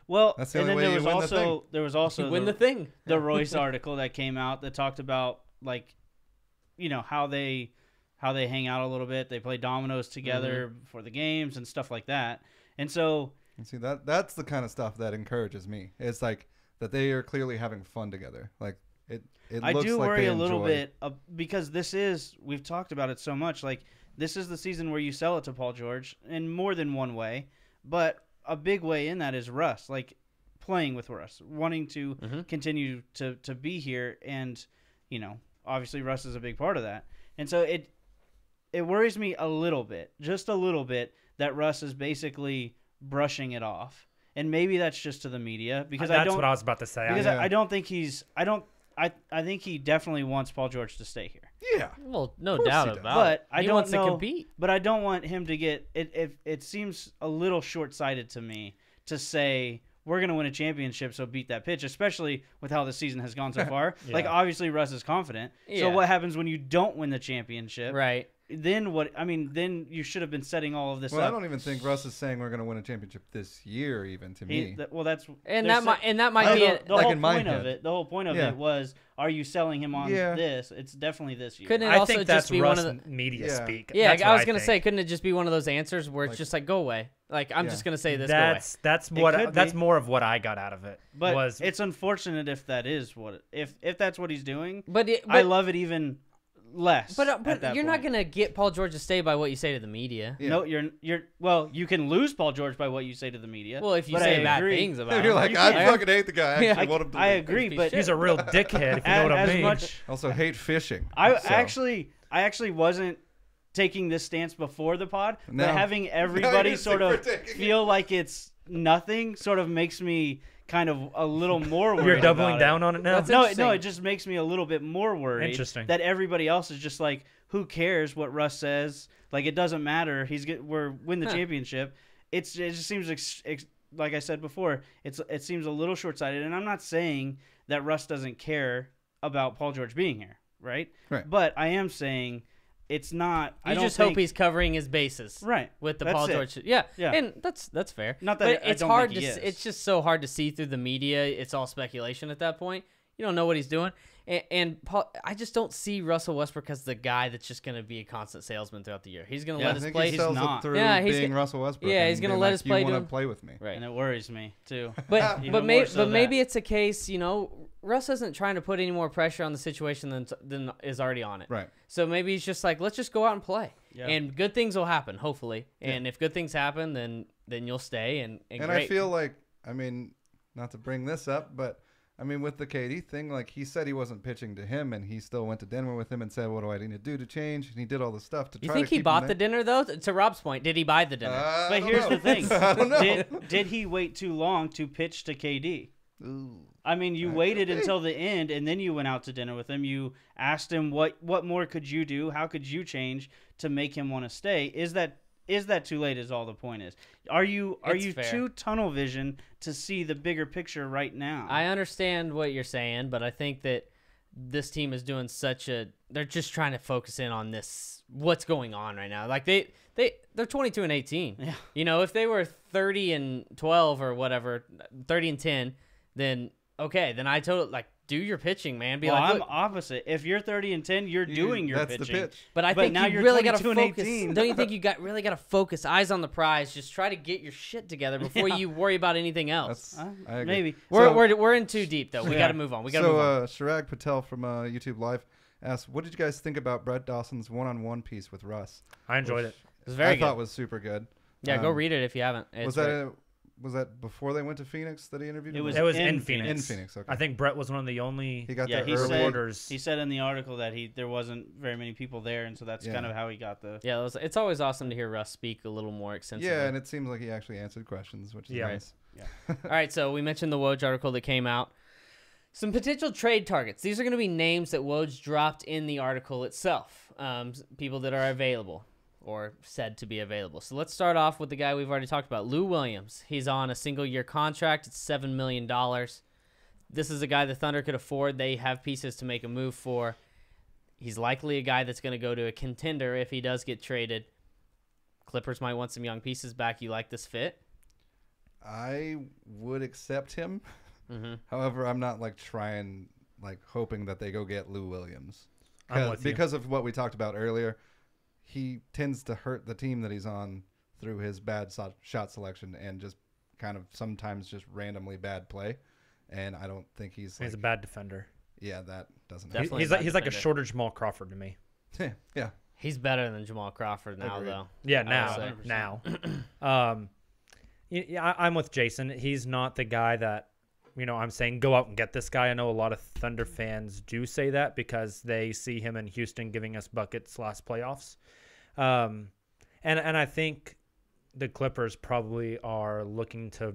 Well, That's the and only then way there you was win the also there was also Win the thing. the Royce article that came out that talked about how they hang out a little bit. They play dominoes together before the games and stuff like that. And so And see, that's the kind of stuff that encourages me. It's like that they are clearly having fun together. Like it I looks do like worry they a little enjoy- bit because we've talked about it so much. Like, this is the season where you sell it to Paul George in more than one way, but a big way in that is Russ, like playing with Russ, wanting to continue to be here, and obviously Russ is a big part of that, and so it worries me a little bit, just a little bit, that Russ is basically brushing it off, and maybe that's just to the media because That's I don't what I was about to say. because Yeah. I don't think I think he definitely wants Paul George to stay here. Yeah. Well, no course doubt he does. about But it. I He don't wants know, to compete. But I don't want him to get it. It seems a little short-sighted to me to say we're going to win a championship, so beat that pitch, especially with how the season has gone so far. Like, obviously Russ is confident. Yeah. So what happens when you don't win the championship? Right. Then what? I mean, then you should have been setting all of this Well, I up. don't even think Russ is saying we're going to win a championship this year. Even to me, Well, that's And they're that might the, be it. the like whole in my point of head. it. The whole point of Yeah. it was, are you selling him on Yeah. this? It's definitely this year. Couldn't it I also think just that's be Russ one of the? media Yeah. speak. Yeah, That's I what was gonna think. say, couldn't it just be one of those answers where it's Like- just like go away? Like I'm Yeah. just gonna say this. That's could that's be. more of what I got out of it. But was it's unfortunate if that is if that's what he's doing. go away. I love it even less. But at that you're not point. gonna get Paul George to stay by what you say to the media. Yeah. No, you're well. You can lose Paul George by what you say to the media. Well, if you but say I bad agree. things about you're him. like, You I can't- fucking hate the guy. I actually want him to I leave. agree, Be but shit. he's a real dickhead, if you know what I as mean. much. Also hate fishing. I so. actually wasn't taking this stance before the pod, No. but having everybody you're sort super of taking it. feel like it's nothing sort of makes me kind of a little more worried. You're doubling about down it. on it now. That's No, interesting. it just makes me a little bit more worried. Interesting. That everybody else is just like, who cares what Russ says? Like, it doesn't matter. We're win the championship. It just seems like I said before. It seems a little short-sighted, and I'm not saying that Russ doesn't care about Paul George being here, right? Right. But I am saying it's not. I You don't just hope think- he's covering his bases. right With the That's Paul it. George, yeah, Yeah. and that's fair. Not that but I it's don't hard think he to. is. It's just so hard to see through the media. It's all speculation at that point. You don't know what he's doing, and Paul, I just don't see Russell Westbrook as the guy that's just going to be a constant salesman throughout the year. He's going to Yeah, let I us think play. he sells not. it through Yeah, he's being go- Russell Westbrook. yeah, and he's gonna being let like, us play You want doing- to play with me? Right. and it worries me too. But Even but more maybe so maybe that. it's a case, Russ isn't trying to put any more pressure on the situation than is already on it. Right. So maybe he's just like, let's just go out and play, Yeah. and good things will happen, hopefully. And if good things happen, then you'll stay. And And great. I feel like, I mean, not to bring this up, but I mean, with the KD thing, like he said he wasn't pitching to him, and he still went to Denver with him and said, "What do I need to do to change?" And he did all the stuff to You try think to he keep bought him the there. dinner though? To Rob's point, did he buy the dinner? I But don't here's know. the thing: I don't know. did he wait too long to pitch to KD? Ooh. I mean, you That waited could be. until the end, and then you went out to dinner with him. You asked him what more could you do? How could you change to make him want to stay? Is that is that too late? Is all the point is. Are you fair. too tunnel vision to see the bigger picture right now? I understand what you're saying, but I think that this team is doing they're just trying to focus in on what's going on right now. Like they're 22-18. Yeah. You know, if they were 30-12 or whatever, 30-10, then okay, then I do your pitching, man. Be well, like, I'm look, opposite. If you're 30-10, you're doing your That's pitching. the pitch. but I But think now you you're really got to 22 and focus. 18. Don't you think you really got to focus, eyes on the prize, just try to get your shit together before you worry about anything else. I agree. Maybe. We're in too deep though. We Yeah. got to move on. We got to move on. Shirag Patel from YouTube Live asked, "What did you guys think about Brett Dawson's one-on-one piece with Russ?" I enjoyed it. It was very I good. thought was super good. Yeah, go read it if you haven't. Was that before they went to Phoenix that he interviewed? It him? was It was in in Phoenix. in Phoenix. Okay. I think Brett was one of the only he got Yeah, there he early. said reporters. he said in the article that there wasn't very many people there, and so that's Yeah. kind of how he got the. Yeah, it's always awesome to hear Russ speak a little more extensively. Yeah, and it seems like he actually answered questions, which is Yeah. nice. All right, so we mentioned the Woj article that came out. Some potential trade targets. These are going to be names that Woj dropped in the article itself. People that are available or said to be available. So let's start off with the guy we've already talked about, Lou Williams. He's on a single-year contract. It's $7 million. This is a guy the Thunder could afford. They have pieces to make a move for. He's likely a guy that's going to go to a contender if he does get traded. Clippers might want some young pieces back. You like this fit? I would accept him. Mm-hmm. However, I'm not hoping that they go get Lou Williams. I'm with you. Because of what we talked about earlier, he tends to hurt the team that he's on through his bad shot selection and just kind of sometimes just randomly bad play. And I don't think he's a bad defender. yeah, that doesn't Definitely. He's a bad like a defender. shorter Jamal Crawford to me. happen. Yeah. He's better than Jamal Crawford now, Agreed. though. Yeah, would now, say. now. I'm with Jason. He's not the guy that, I'm saying go out and get this guy. I know a lot of Thunder fans do say that because they see him in Houston giving us buckets last playoffs. And I think the Clippers probably are looking to,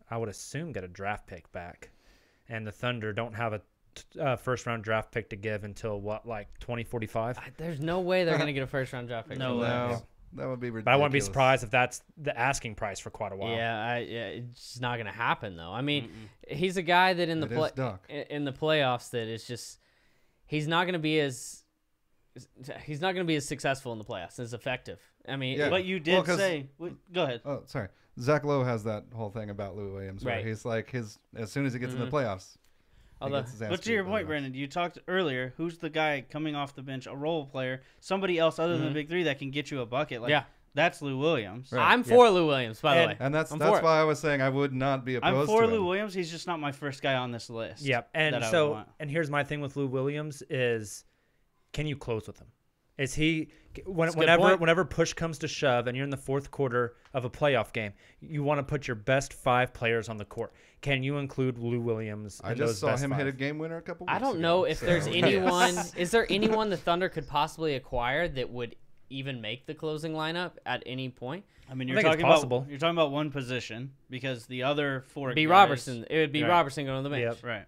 I would assume, get a draft pick back. And the Thunder don't have a first-round draft pick to give until, 2045? There's no way they're going to get a first-round draft pick. No from way. that. No, that would be ridiculous. But I wouldn't be surprised if that's the asking price for quite a while. Yeah, it's not going to happen, though. I mean, he's a guy that in It is Duck. in the playoffs that is just he's not going to be as successful in the playoffs, as effective. I mean, Yeah. But you did Well, 'cause- say. Go ahead. Oh, sorry. Zach Lowe has that whole thing about Lou Williams where Right. he's like as soon as he gets in the playoffs. Although- gets his ass But to beat your by point, the Brandon, you talked earlier. Who's the guy coming off the bench, a role player, somebody else other than the big three that can get you a bucket? Like, Yeah. that's Lou Williams. Right. I'm for Lou Williams, by the And- way. And that's I'm that's for it. why I was saying I would not be opposed I'm for to Lou him. Williams. He's just not my first guy on this list. Yep. And that I would so, want. and here's my thing with Lou Williams is, can you close with him? Is he a good whenever point. whenever push comes to shove and you're in the fourth quarter of a playoff game, you want to put your best 5 players on the court. Can you include Lou Williams? I in just those saw best him 5? hit a game winner a couple weeks I don't ago, know if so- there's anyone. Is there anyone the Thunder could possibly acquire that would even make the closing lineup at any point? I mean, I you're think it's talking possible. about one position because the other 4 Be guys, Robertson. It would be Right. Robertson going to the bench. Yep. Right.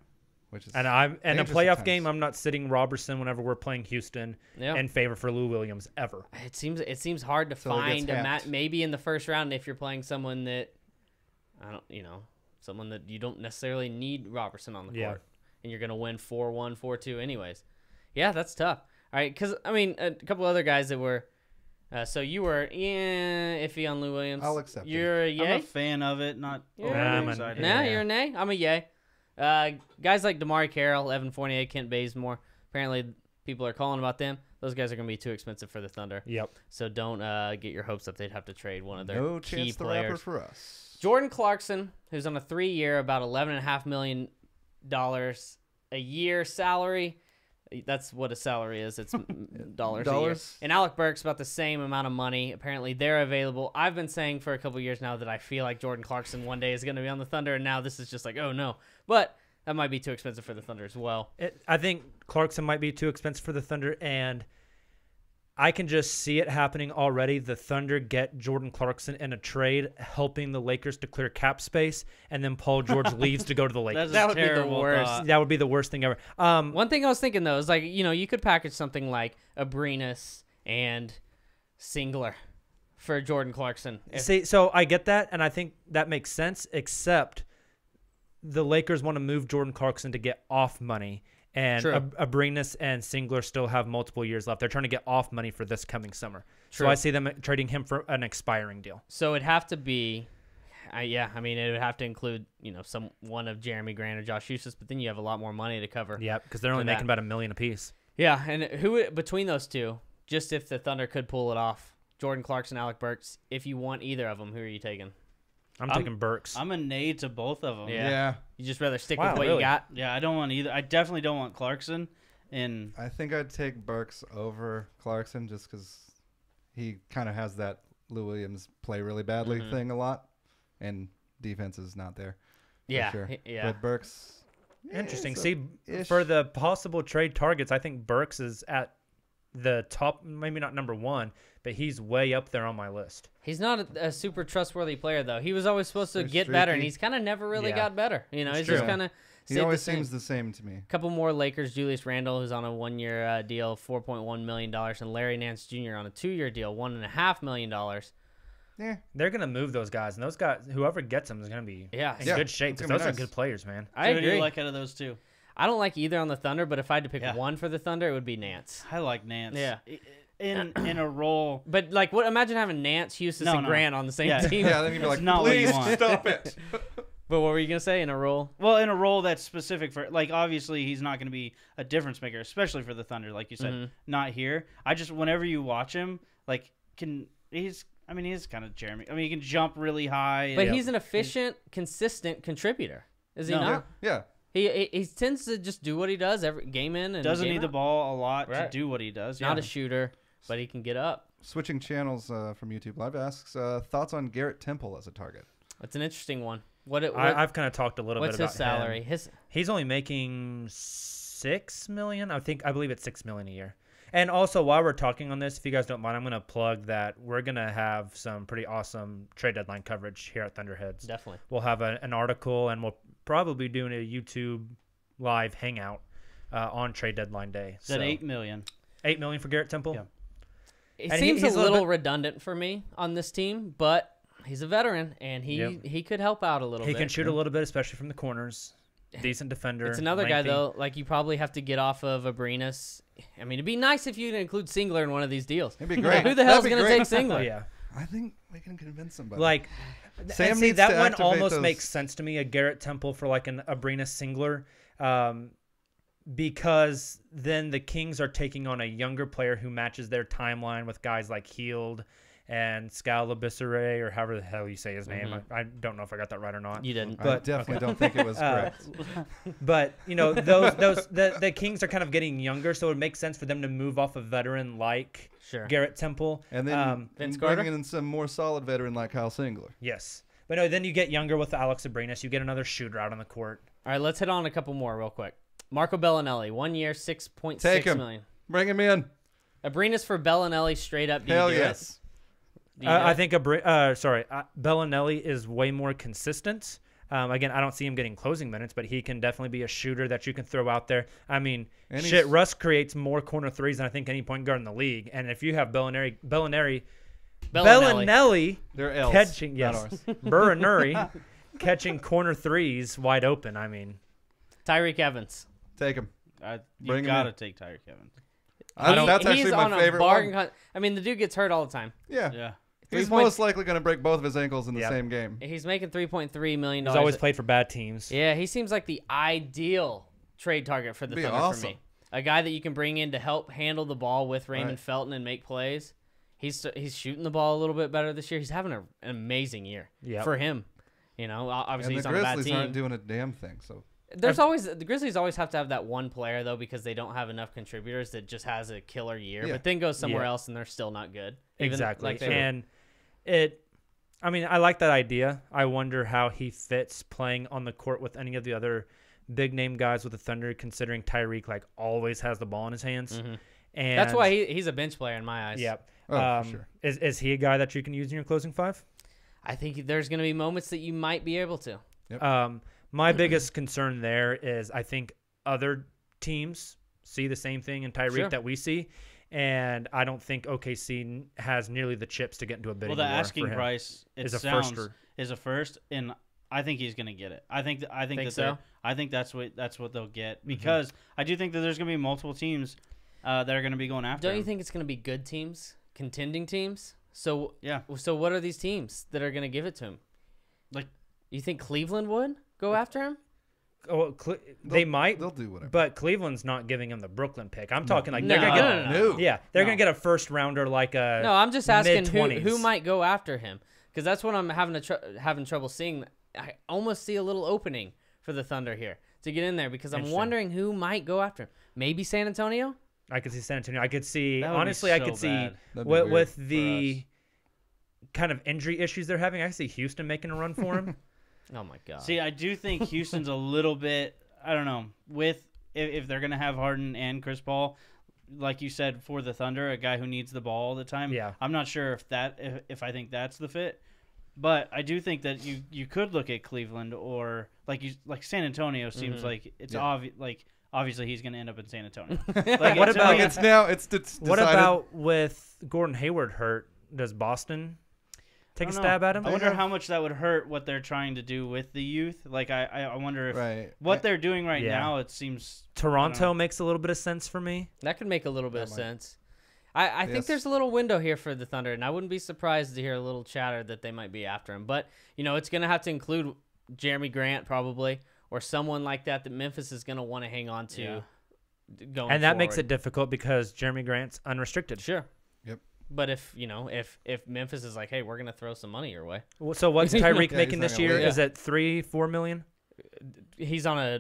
Which is And a dangerous playoff at game, times. I'm not sitting Robertson whenever we're playing Houston Yeah. in favor for Lou Williams ever. It seems hard to So he gets find a hacked. maybe in the first round if you're playing someone that someone that you don't necessarily need Robertson on the Yeah. court, and you're gonna win 4-1, 4-2 anyways. Yeah, that's tough. All right, because I mean a couple other guys that were. So you were iffy on Lou Williams. I'll accept it. You're a I'm yay. a fan of it, not Yeah. overly I'm an- excited. Nah, Yeah. you're a nay. I'm a yay. Guys like Damari Carroll, Evan Fournier, Kent Bazemore. Apparently, people are calling about them. Those guys are going to be too expensive for the Thunder. Yep. So don't get your hopes up. They'd have to trade one of their no key chance the rapper players. for us. Jordan Clarkson, who's on a 3-year, about $11.5 million a year salary. That's what a salary is. It's dollars a year. Dollars? And Alec Burks about the same amount of money. Apparently, they're available. I've been saying for a couple years now that I feel like Jordan Clarkson one day is going to be on the Thunder, and now this is just like, oh no. But that might be too expensive for the Thunder as well. I think Clarkson might be too expensive for the Thunder, and I can just see it happening already. The Thunder get Jordan Clarkson in a trade, helping the Lakers to clear cap space, and then Paul George leaves to go to the Lakers. That's That a would be the terrible worst. thought. That would be the worst thing ever. One thing I was thinking, though, is like, you could package something like Abrinas and Singler. for Jordan Clarkson. See, so I get that, and I think that makes sense, except the Lakers want to move Jordan Clarkson to get off money, and True. Abrines and Singler still have multiple years left. They're trying to get off money for this coming summer. True. So I see them trading him for an expiring deal. So it'd have to be, it would have to include, one of Jeremy Grant or Josh Eustace, but then you have a lot more money to cover. Yeah, because they're only For that. making about $1 million apiece. Yeah, and who between those two, just if the Thunder could pull it off, Jordan Clarkson, Alec Burks, if you want either of them, who are you taking? I'm taking Burks. I'm a nay to both of them. Yeah. You just rather stick Wow, with what really? you got? Yeah, I don't want either. I definitely don't want Clarkson. And I think I'd take Burks over Clarkson just because he kind of has that Lou Williams play really badly thing a lot, and defense is not there. Yeah, for sure. yeah. But Burks, Interesting. it's See, ish. for the possible trade targets, I think Burks is at the top, maybe not number one, but he's way up there on my list. He's not a super trustworthy player, though. He was always supposed to So get better, and streaky. he's kind of never really Yeah. got better. He's true. just kind of He always seems the same to me. A couple more Lakers. Julius Randle, who's on a 1-year deal, $4.1 million, and Larry Nance Jr. on a 2-year deal, $1.5 million. Yeah, They're going to move those guys, and those guys, whoever gets them is going to be Yeah. in Yeah, good shape, it's because gonna those be are nice. good players, man. I who do you agree. like out of those two? I don't like either on the Thunder, but if I had to pick Yeah. one for the Thunder, it would be Nance. I like Nance. Yeah. In a role. But imagine having Nance, Eustace, No, and no. Grant on the same Yeah. team. yeah. Then you'd be That's like, not what you please want." stop it. But what were you gonna say in a role? Well, in a role that's specific for, like, obviously he's not going to be a difference maker, especially for the Thunder, like you said. Mhm. Not here. I just, whenever you watch him, like, he's kind of Jeremy. I mean, he can jump really high. But and- he's an efficient, consistent contributor, is he No. not? Yeah, He tends to just do what he does every game in and doesn't game need the out. ball a lot to Right. do what he does. Not yeah. a shooter, but he can get up. switching channels from YouTube Live asks thoughts on Garrett Temple as a target. That's an interesting one. I've kind of talked a little bit what's about his salary? him. He's only making $6 million. I believe it's $6 million a year. And also, while we're talking on this, if you guys don't mind, I'm going to plug that we're going to have some pretty awesome trade deadline coverage here at Thunderheads. Definitely. We'll have an article, and we'll probably be doing a YouTube live hangout on trade deadline day. Is that $8 million? $8 million for Garrett Temple. Yeah. It And seems he's a a little little bit- redundant for me on this team, but he's a veteran, and he could help out a little He bit. can shoot a little bit, especially from the corners. Decent defender. It's another guy, lengthy. though, like you probably have to get off of Abrinas. I mean, it'd be nice if you could include Singler in one of these deals. It'd be great. Who the hell's That'd be going to take great. Singler? Oh, yeah. I think we can convince somebody. Like, Sam and see, needs that to one activate almost those- makes sense to me, a Garrett Temple for like an Abrina Singler, because then the Kings are taking on a younger player who matches their timeline with guys like Heald and Scalabissere, or however the hell you say his name. I don't know if I got that right or not. You didn't. I but- definitely don't think it was correct. But the Kings are kind of getting younger, so it makes sense for them to move off a veteran like Sure. Garrett Temple. And then Vince bringing Carter? in some more solid veteran like Kyle Singler. Yes. But no, then you get younger with Alex Abrinas. You get another shooter out on the court. All right, let's hit on a couple more real quick. Marco Bellinelli, 1 year, Take $6.6 him. million. Bring him in. Abrinas for Bellinelli straight up. Do Hell you do yes. it? Do you do I it? think Bellinelli is way more consistent. Again, I don't see him getting closing minutes, but he can definitely be a shooter that you can throw out there. I mean, And shit, he's- Russ creates more corner threes than I think any point guard in the league. And if you have Bellinelli They're L's. catching, not yes, ours. Burinuri catching corner threes wide open. I mean, Tyreek Evans. Take him. You Bring him got to in. take Tyreek Evans. That's He's actually on my a favorite bargain one. I mean, the dude gets hurt all the time. Yeah. Yeah. He's 3 most likely going to break both of his ankles in the Yep. same game. He's making $3.3 million. he's always played for bad teams. Yeah, he seems like the ideal trade target for the Be Thunder awesome. for me. A guy that you can bring in to help handle the ball with Raymond Right. Felton and make plays. He's shooting the ball a little bit better this year. He's having an amazing year Yep. for him. You know, obviously And he's the on a bad Grizzlies team. aren't doing a damn thing. So The Grizzlies always have to have that one player though because they don't have enough contributors that just has a killer year, Yeah. but then goes somewhere Yeah. else and they're still not good. Even Exactly. like they were. And I mean, I like that idea. I wonder how he fits playing on the court with any of the other big name guys with the Thunder, considering Tyreek like always has the ball in his hands. Mhm. And That's why he's a bench player in my eyes. Yep. Oh, for sure. Is he a guy that you can use in your closing five? I think there's going to be moments that you might be able to. My biggest concern there is I think other teams see the same thing in Tyreek Sure. that we see, and I don't think OKC has nearly the chips to get into a bidding Well, the war asking for him. price is a first is a first, and I think he's going to get it. I think Think that so? I think that's what they'll get, Mm-hmm. because I do think that there's going to be multiple teams that are going to be going after Don't you him. think it's going to be good teams, contending teams? So Yeah. So what are these teams that are going to give it to him? Like, You think Cleveland would go after him? Oh, they might, They'll do whatever. but Cleveland's not giving him the Brooklyn pick. I'm talking like No, they're gonna get no. yeah, they're No. gonna get a first rounder like a No, I'm just asking who mid-20s. might go after him, because that's what I'm having trouble seeing. I almost see a little opening for the Thunder here to get in there, because I'm Interesting. wondering who might go after him. Maybe San Antonio. I could see San Antonio. I could see That would be honestly. I so could see bad. That'd be weird with for the kind of injury issues they're having. I see Houston making a run for him. Oh my God. see, I do think Houston's a little bit. I don't know, with if they're going to have Harden and Chris Paul, like you said, for the Thunder, a guy who needs the ball all the time. Yeah. I'm not sure if I think that's the fit, but I do think that you could look at Cleveland, or like San Antonio seems like it's Yeah. obvious. Like, obviously he's going to end up in San Antonio. What to about- me, Like, it's now it's decided. What about with Gordon Hayward hurt? Does Boston take I a don't stab know. at him? I wonder how much that would hurt what they're trying to do with the youth. Like, I wonder if Right. what they're doing right Yeah. now, it seems Toronto makes a little bit of sense for me. That could make a little bit of might. sense. I think Yes. there's a little window here for the Thunder, and I wouldn't be surprised to hear a little chatter that they might be after him. But, it's going to have to include Jeremy Grant probably, or someone like that Memphis is going to want to hang on to Yeah. going And that makes forward. it difficult because Jeremy Grant's unrestricted. Sure. Yep. But if Memphis is like, hey, we're gonna throw some money your way, So what's Tyreek Yeah, making he's not this gonna year? leave. Is it 3-4 million? he's on a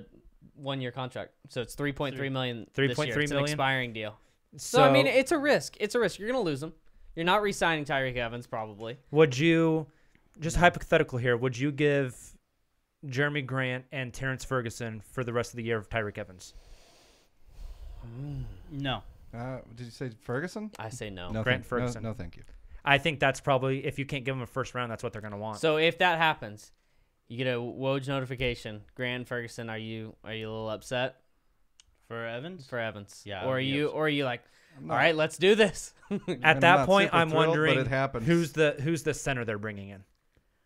1-year contract, so it's 3.3 million. this 3.3 year. It's an million? expiring deal. So I mean, it's a risk. It's a risk. You're gonna lose him. You're not re-signing Tyreek Evans probably. would you, just hypothetical here, would you give Jeremy Grant and Terrence Ferguson for the rest of the year of Tyreek Evans? no. Did you say Ferguson? I say no. No, Grant thank- Ferguson. No, thank you. I think that's probably, if you can't give him a first round, that's what they're going to want. So if that happens, you get a Woj notification. Grant Ferguson, are you a little upset For Evans? for Evans? Yeah, Or I'd be are you like, I'm all not- right, let's do this. At I'm that not point, super I'm thrilled, but wondering it happens. who's the center they're bringing in.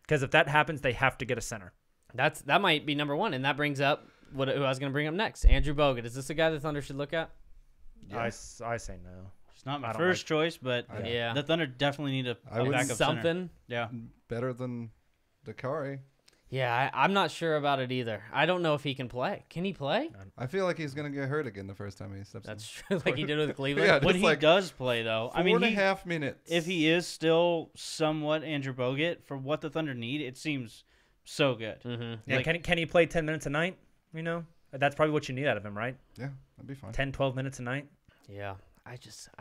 Because if that happens, they have to get a center. That might be number one, and that brings up who I was going to bring up next. Andrew Bogut. Is this a guy the Thunder should look at? I say no. It's not my I don't first choice, but Yeah. the Thunder definitely need a I would- backup center. Something. Yeah. Better than Dakari. Yeah, I'm not sure about it either. I don't know if he can play. Can he play? I feel like he's gonna get hurt again the first time he steps That's true, like he did with Cleveland. Yeah, When just he like does play, though, in. I mean, 4.5 minutes. if he is still somewhat Andrew Bogut for what the Thunder need, it seems so good. Mm-hmm. Yeah, Like- can he play 10 minutes a night? That's probably what you need out of him, right? Yeah, that'd be fine. 10, 12 minutes a night. Yeah, I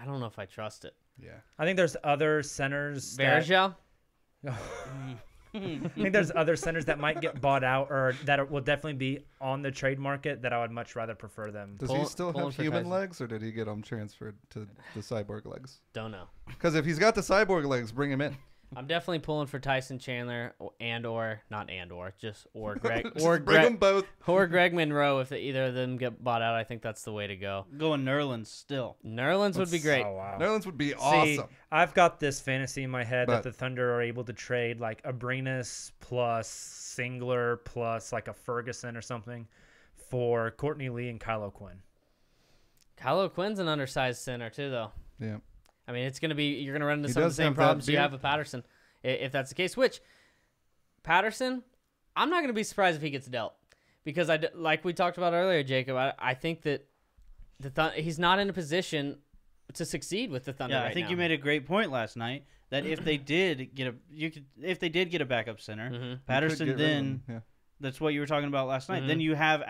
don't know if I trust it. Yeah. I think there's other centers. that- Varejao? I think there's other centers that might get bought out or that will definitely be on the trade market that I would much rather prefer them. Does Pull- he still pull him have for human Tyson. legs, or did he get them transferred to the cyborg legs? Don't know. Because if he's got the cyborg legs, bring him in. I'm definitely pulling for Tyson Chandler or Greg Just or bring them Greg both. or Greg Monroe if either of them get bought out. I think that's the way to go. Going Nerlens still. Nerlens would be great. Oh, wow. Nerlens would be See, awesome. I've got this fantasy in my head But- that the Thunder are able to trade like a Abrinas plus Singler plus like a Ferguson or something for Courtney Lee and Kylo Quinn. Kylo Quinn's an undersized center too, though. Yeah. I mean, you're gonna run into He some of the does same have that problems you beard. have with Patterson, if that's the case. Which Patterson, I'm not gonna be surprised if he gets dealt, because like we talked about earlier, Jacob. I think that he's not in a position to succeed with the Thunder. Yeah, right I think now. you made a great point last night that if they did get a backup center, Mhm. You could Patterson, get rid of then him, yeah. that's what you were talking about last night. Mhm. Then you have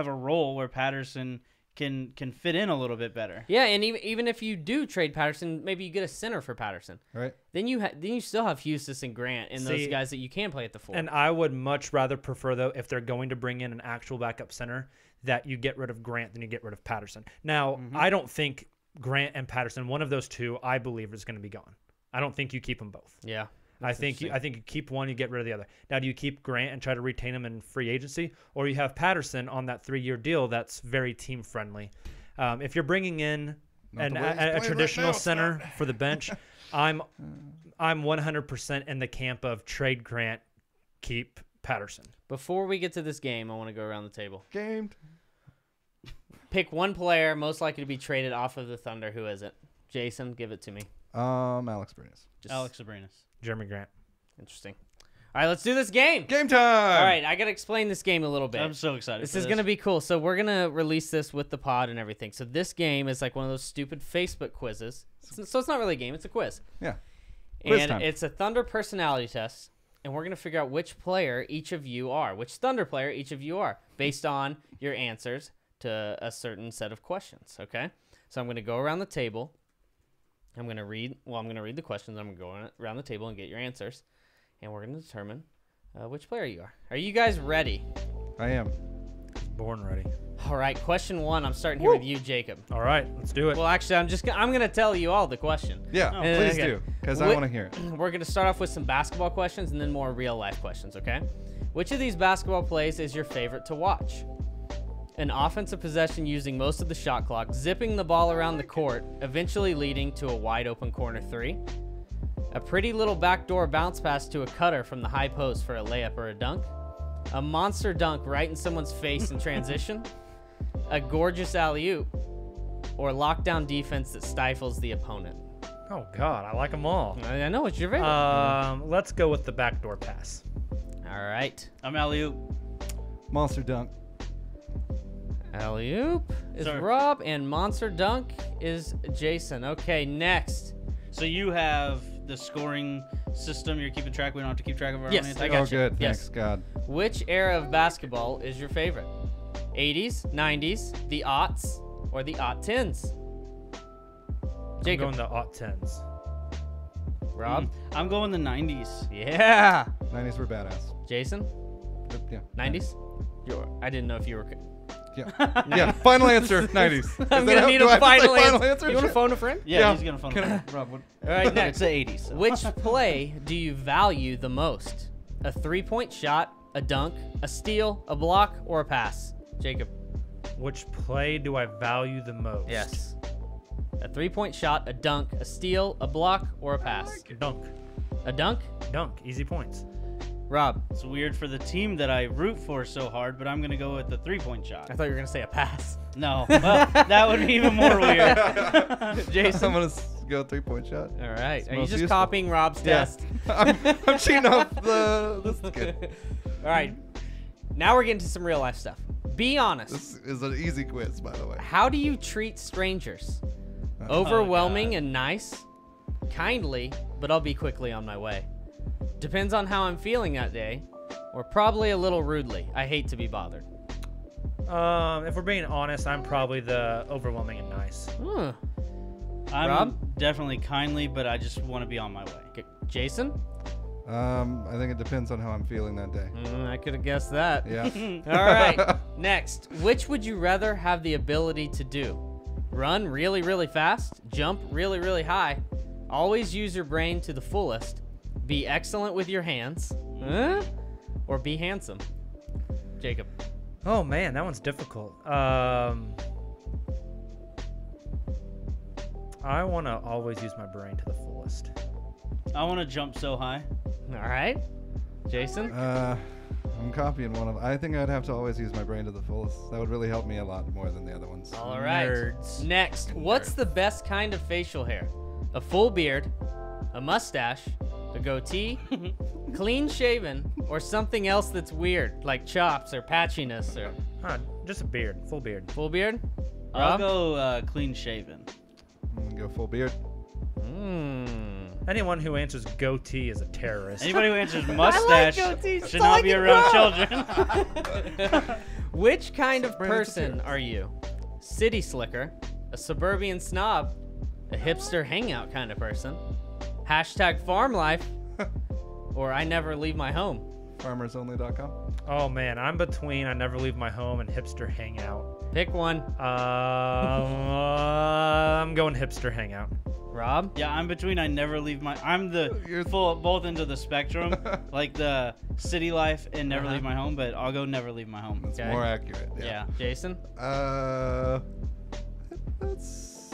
a role where Patterson can fit in a little bit better. Yeah, and even if you do trade Patterson, maybe you get a center for Patterson. Right. Then you still have Hustis and Grant and those See, guys that you can play at the 4. And I would much rather prefer, though, if they're going to bring in an actual backup center, that you get rid of Grant than you get rid of Patterson. Now, I don't think Grant and Patterson, one of those two, I believe is going to be gone. I don't think you keep them both. yeah. I think you keep one, you get rid of the other. Now, do you keep Grant and try to retain him in free agency, or you have Patterson on that 3-year deal that's very team friendly? If you're bringing in Not and the way he's a playing right traditional now, it's center not. for the bench, I'm 100% in the camp of trade Grant, keep Patterson. Before we get to this game, I want to go around the table. Gamed. Pick one player most likely to be traded off of the Thunder. Who is it? Jason, give it to me. Alex Brinus. Just Alex Sabrinas. Jeremy Grant. Interesting. All right, let's do this game. Game time. All right, I got to explain this game a little bit. I'm so excited. This for is going to be cool. So we're going to release this with the pod and everything. So this game is like one of those stupid Facebook quizzes. So it's not really a game. It's a quiz. Yeah. Quiz And time. it's a Thunder personality test. And we're going to figure out which player each of you are, which Thunder player each of you are, based on your answers to a certain set of questions, okay? So I'm going to go around the table. I'm going to read the questions. I'm going to go around the table and get your answers. And we're going to determine which player you are. Are you guys ready? I am. Born ready. All right, question 1. I'm starting here with you, Jacob. All right, let's do it. Well, actually, I'm going to tell you all the question. Yeah, Oh, please okay. do, because I Whi- want to hear it. We're going to start off with some basketball questions and then more real-life questions, okay? Which of these basketball plays is your favorite to watch? An offensive possession using most of the shot clock, zipping the ball around the court, eventually leading to a wide-open corner three. A pretty little backdoor bounce pass to a cutter from the high post for a layup or a dunk. A monster dunk right in someone's face in transition. A gorgeous alley-oop. Or lockdown defense that stifles the opponent. Oh, God, I like them all. I know, it's your favorite. Let's go with the backdoor pass. All right. I'm alley-oop. Monster dunk. Alley-oop is Sorry. Rob, and monster dunk is Jason. Okay, next. So you have the scoring system. You're keeping track. We don't have to keep track of our Yes, own I answers. got Oh, you. good. Yes. Thanks, God. Which era of basketball is your favorite? 80s, 90s, the aughts, or the aught 10s? I'm Jacob. going the aught 10s. Rob? I'm going the 90s. Yeah. 90s were badass. Jason? Yeah. 90s? I didn't know if you were... Yeah. Yeah. Final answer. 90s. I'm Is that going to how- need do I a have to say final answer. You want to Shit. phone a friend? Yeah, he's gonna phone. Can me. I- Rob, what? All right, It's next. the 80s. So. Which play do you value the most? A three-point shot, a dunk, a steal, a block, or a pass? Jacob. Which play do I value the most? Yes. A three-point shot, a dunk, a steal, a block, or a pass? Dunk. A dunk? Dunk. Easy points. Rob. It's weird for the team that I root for so hard, but I'm gonna go with the 3-point shot. I thought you were going to say a pass. No, well, that would be even more weird. Jason. I'm gonna go 3-point shot. All right. It's Are you most just useful. copying Rob's Yeah. test? I'm cheating off the. This is good. All right. Now we're getting to some real-life stuff. Be honest. This is an easy quiz, by the way. How do you treat strangers? Oh, Overwhelming God. and nice? Kindly, but I'll be quickly on my way. Depends on how I'm feeling that day. Or probably a little rudely. I hate to be bothered. If we're being honest, I'm probably the overwhelming and nice. Huh. I'm Rob? definitely kindly, but I just want to be on my way. Okay. Jason? I think it depends on how I'm feeling that day. I could have guessed that. Yeah. All right. Next. Which would you rather have the ability to do? Run really, really fast? Jump really, really high? Always use your brain to the fullest? Be excellent with your hands? Huh? Or be handsome? Jacob. Oh man, that one's difficult. I want to always use my brain to the fullest. I want to jump so high. All right. Jason? I'm copying one of. I think I'd have to always use my brain to the fullest. That would really help me a lot more than the other ones. All right. Nerds. Next, what's the best kind of facial hair? A full beard, a mustache, a goatee, clean shaven, or something else that's weird, like chops or patchiness or Just a beard, full beard. full beard? I'll Rob? go clean shaven. I'm gonna go full beard. Anyone who answers goatee is a terrorist. Anybody who answers mustache goatees. That's should all not I be can around children. Which kind of Brandon person Gutierrez. are you? City slicker, a suburban snob, a hipster hangout kind of person, hashtag farm life, or I never leave my home? FarmersOnly.com. Oh man, I'm between I never leave my home and hipster hangout. Pick one. I'm going hipster hangout. Rob? Yeah, I'm between I never leave my. I'm the You're- full both into the spectrum, like the city life and never Uh-huh. leave my home. But I'll go never leave my home. That's Okay. more accurate. Yeah. Jason? That's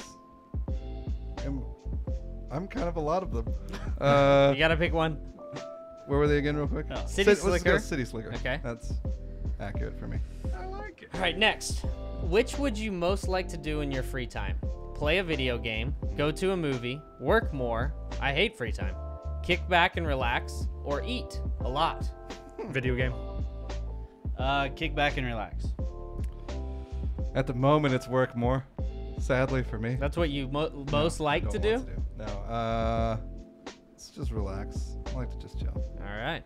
I'm kind of a lot of them. You gotta pick one. Where were they again, real quick? Oh. City Let's go Slicker. City Slicker. Okay. That's accurate for me. I like it. All right, next. Which would you most like to do in your free time? Play a video game, go to a movie, work more. I hate free time. Kick back and relax, or eat a lot. Video game. Kick back and relax. At the moment, it's work more. Sadly for me. That's what you most like Don't to want do? No. Let's just relax. I like to just chill. All right.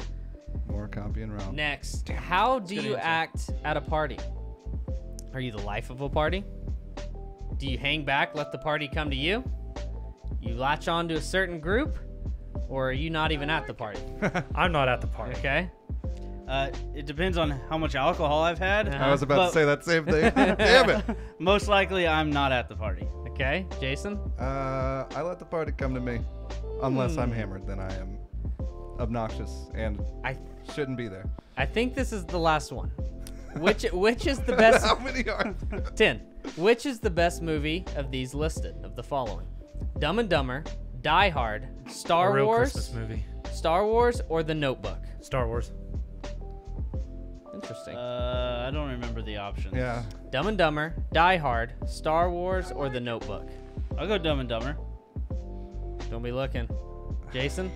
More copying around. Next, how do good you answer. act at a party? Are you the life of a party? Do you hang back, let the party come to you? You latch on to a certain group? Or are you not even at the party? I'm not at the party. Okay. It depends on how much alcohol I've had. I was about but to say that same thing. Damn it. Most likely, I'm not at the party. Okay, Jason? I let the party come to me. Unless I'm hammered, then I am obnoxious and I shouldn't be there. I think this is the last one. Which is the best? How many are there? 10. Which is the best movie of these listed, of the following? Dumb and Dumber, Die Hard, Star A real Wars, Christmas movie. Star Wars, or The Notebook? Star Wars. Interesting. I don't remember the options. Yeah. Dumb and Dumber, Die Hard, Star Wars, or The Notebook? I'll go Dumb and Dumber. Don't be looking. Jason?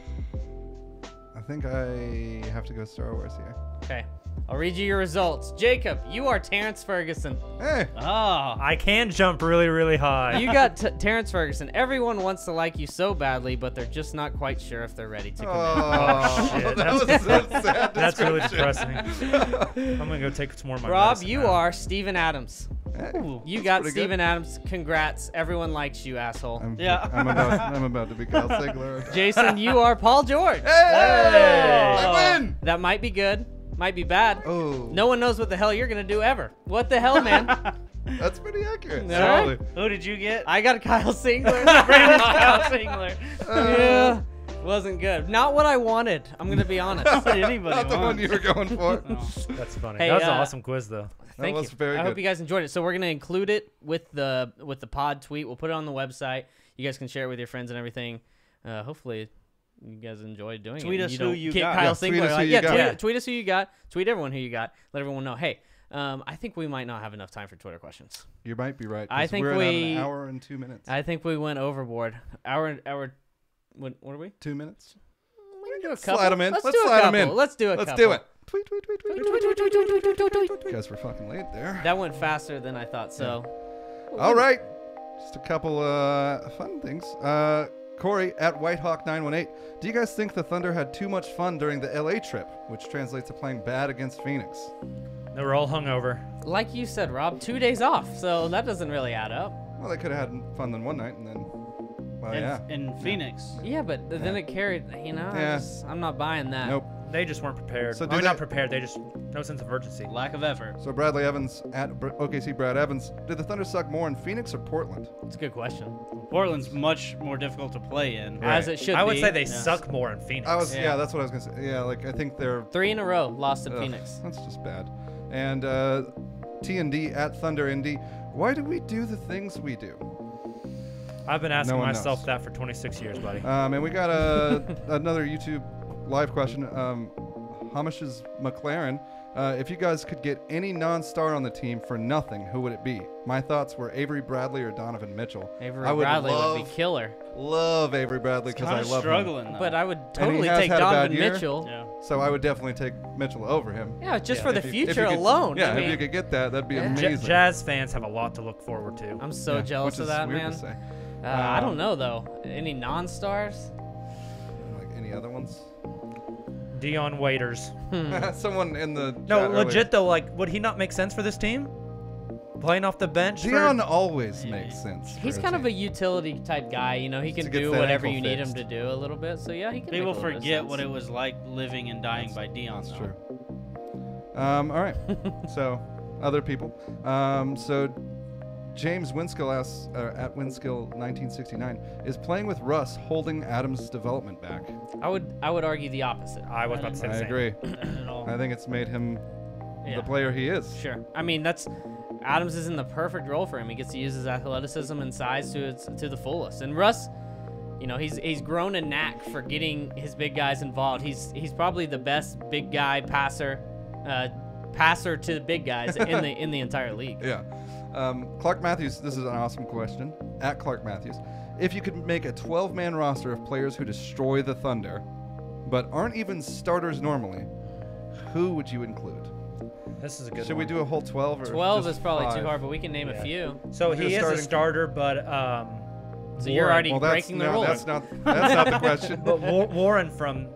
I think I have to go Star Wars here. Okay. I'll read you your results. Jacob, you are Terrence Ferguson. Hey. Ah, I can jump really, really high. You got Terrence Ferguson. Everyone wants to like you so badly, but they're just not quite sure if they're ready to commit. Oh, shit. that was so sad. That's really description. depressing. I'm gonna go take some more of my Rob, medicine you now. are Steven Adams. Hey, You that's got pretty Steven good. Adams. Congrats. Everyone likes you, asshole. Yeah. I'm about to be Kyle Sigler. Jason, you are Paul George. Hey! I win. That might be good. Might be bad. Oh. No one knows what the hell you're going to do ever. What the hell, man? That's pretty accurate. All Solid. who did you get? I got Kyle Singler. Brandon Kyle Singler. Yeah. Wasn't good. Not what I wanted. I'm going to be honest. That's what anybody Not the one wants. you were going for. That's funny. Hey, that was an uh, awesome quiz, though. Thank was you. very I hope good. you guys enjoyed it. So we're gonna include it with the pod tweet. We'll put it on the website. You guys can share it with your friends and everything. Hopefully, you guys enjoyed doing it. Tweet and us don't who you get got. Kyle Yeah, tweet Singler. us who Like, you yeah, got. tweet us who you got. Tweet everyone who you got. Let everyone know. Hey, I think we might not have enough time for Twitter questions. You might be right. I 'cause think we're at we- an hour and 2 minutes. I think we went overboard. What are we? 2 minutes. We can do a couple. Slide 'em in. Let's Let's do a slide 'em couple. in. Let's do a Let's couple. do it. Tweet, tweet, tweet, tweet, tweet, tweet, tweet, tweet, tweet, tweet, tweet. You guys were fucking late there. That went faster than I thought. So. All right. Just a couple fun things. Corey at Whitehawk918. Do you guys think the Thunder had too much fun during the LA trip, which translates to playing bad against Phoenix? They were all hungover. Like you said, Rob, 2 days off, so that doesn't really add up. Well, they could have had fun than one night and then, well, yeah. In Phoenix. Yeah, but then it carried, Yeah. I'm not buying that. Nope. They just weren't prepared. So So do not they- prepared. They just no sense of urgency. Lack of effort. So Bradley Evans at OKC Brad Evans. Did the Thunder suck more in Phoenix or Portland? It's a good question. Portland's much more difficult to play in. As it should be. I would say they Yeah. suck more in Phoenix. Yeah, that's what I was gonna say. Yeah, like I think they're 3 in a row lost in ugh, Phoenix. That's just bad. And T&D at Thunder Indy. Why do we do the things we do? I've been asking No one myself knows. that for 26 years, buddy. And we got another YouTube live question. Hamish's McLaren. If you guys could get any non-star on the team for nothing, who would it be? My thoughts were Avery Bradley or Donovan Mitchell. Avery I would Bradley love, would be killer. love Avery Bradley because I Kind of love him. struggling though. But I would he totally has take had a bad Donovan year. Mitchell. yeah. So I would definitely take Mitchell over him. Yeah, just Yeah. for the If you future could- alone. Yeah, I mean, if you could get that, that'd be Yeah. amazing. Jazz fans have a lot to look forward to. I'm so Yeah, jealous which of is that, weird man. to say. I don't know, though. Any non-stars? Like any other ones? Dion Waiters. Someone in the No, chat legit earlier. though. Like, would he not make sense for this team? Playing off the bench. Dion for, always makes sense. He's kind of a utility type guy. You know, he can To get do that whatever ankle you need him fixed. to do a little bit. So, yeah, he can People make a little bit of forget sense. what it was like living and dying by Dion. That's though. true. All right. So, other people. So, James Winskill asks, at Winskill1969, is playing with Russ holding Adams' development back? I would argue the opposite. I was about to say the I same. agree. At all. I think it's made him Yeah. the player he is. Sure. I mean, Adams is in the perfect role for him. He gets to use his athleticism and size to the fullest. And Russ You know, he's grown a knack for getting his big guys involved. He's probably the best big guy passer to the big guys in the entire league. Yeah. Clark Matthews, this is an awesome question. At Clark Matthews. If you could make a 12-man roster of players who destroy the Thunder, but aren't even starters normally, who would you include? This is a good Should one. we do a whole 12 or 12 just is probably 5? too hard, but we can name a Yeah. few. So Who's he is a starting? starter, but So you're already Well, that's, breaking the no, rules. that's not the question. but Warren from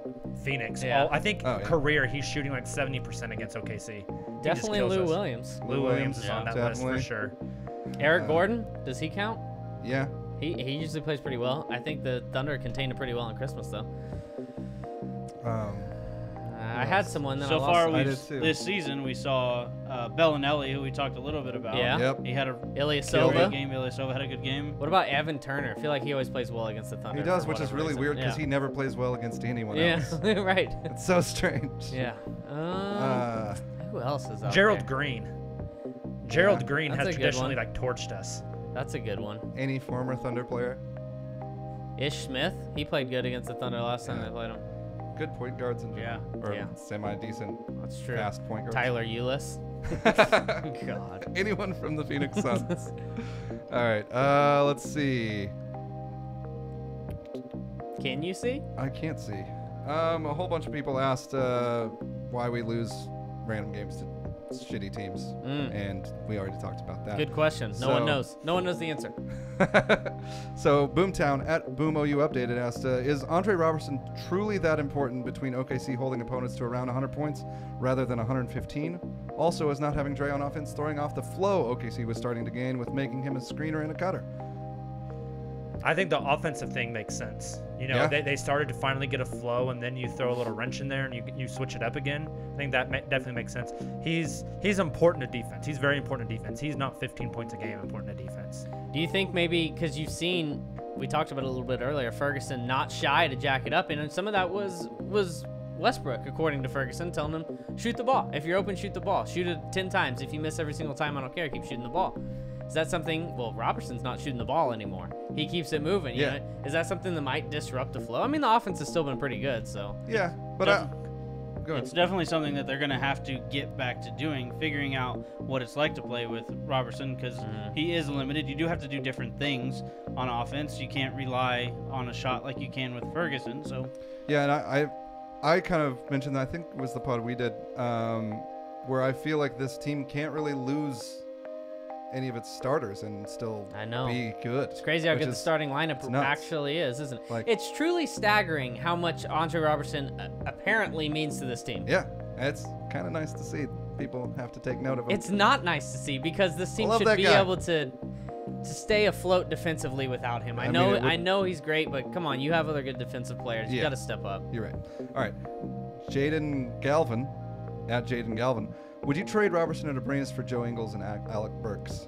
Phoenix. Yeah. I think Oh, yeah. career he's shooting like 70% against OKC. He just Definitely kills Lou us. Williams. Lou Williams is Yeah. on that Definitely. list for sure. Eric Gordon, does he count? Yeah. He usually plays pretty well. I think the Thunder contained it pretty well on Christmas, though. I had someone that So I far, lost. I did too. this season we saw Bellinelli, who we talked a little bit about. Yeah. Yep. He had a Ilyasova. great game. Ilyasova had a good game. What about Evan Turner? I feel like he always plays well against the Thunder. He does, for which is whatever really reason. weird because yeah. he never plays well against anyone Yeah, else. right. It's so strange. Yeah. Who else is out Gerald there? Green. Gerald Yeah. Green That's has a good traditionally one. like torched us. That's a good one. Any former Thunder player? Ish Smith. He played good against the Thunder last time Yeah. they played him. Good point guards in general. Or Yeah. semi-decent That's true. fast point guards. Tyler Eulis. God. Anyone from the Phoenix Suns. All right. Let's see. Can you see? I can't see. A whole bunch of people asked why we lose random games to shitty teams, and we already talked about that. Good question. No one knows. No one knows the answer. So Boomtown at BoomOU Updated asked, is Andre Robertson truly that important between OKC holding opponents to around 100 points rather than 115? Also, is not having Dre on offense throwing off the flow OKC was starting to gain with making him a screener and a cutter? I think the offensive thing makes sense. You know, Yeah. they started to finally get a flow, and then you throw a little wrench in there, and you switch it up again. I think that definitely makes sense. He's important to defense. He's very important to defense. He's not 15 points a game important to defense. Do you think maybe because you've seen, we talked about it a little bit earlier, Ferguson not shy to jack it up, and some of that was Westbrook, according to Ferguson, telling him, shoot the ball. If you're open, shoot the ball. Shoot it 10 times. If you miss every single time, I don't care. Keep shooting the ball. Is that something? Well, Robertson's not shooting the ball anymore. He keeps it moving. You Yeah. know? Is that something that might disrupt the flow? I mean, the offense has still been pretty good, so. Yeah, but go ahead. It's definitely something that they're going to have to get back to doing, figuring out what it's like to play with Robertson, because he is limited. You do have to do different things on offense. You can't rely on a shot like you can with Ferguson. So Yeah, and I kind of mentioned that, I think it was the pod we did, where I feel like this team can't really lose any of its starters and still I know. be good. It's crazy how which good the is- starting lineup it's nuts. actually is, isn't it? Like- It's truly staggering how much Andre Robertson apparently means to this team. Yeah, it's kind of nice to see. People have to take note of him. It's not nice to see because this team love should that be guy. able to stay afloat defensively without him. I I know mean, it would- I know he's great, but come on, you have other good defensive players. You Yeah. got to step up. You're right. All right. Jaden Galvin, at Jaden Galvin. Would you trade Robertson and Abrinas for Joe Ingles and Alec Burks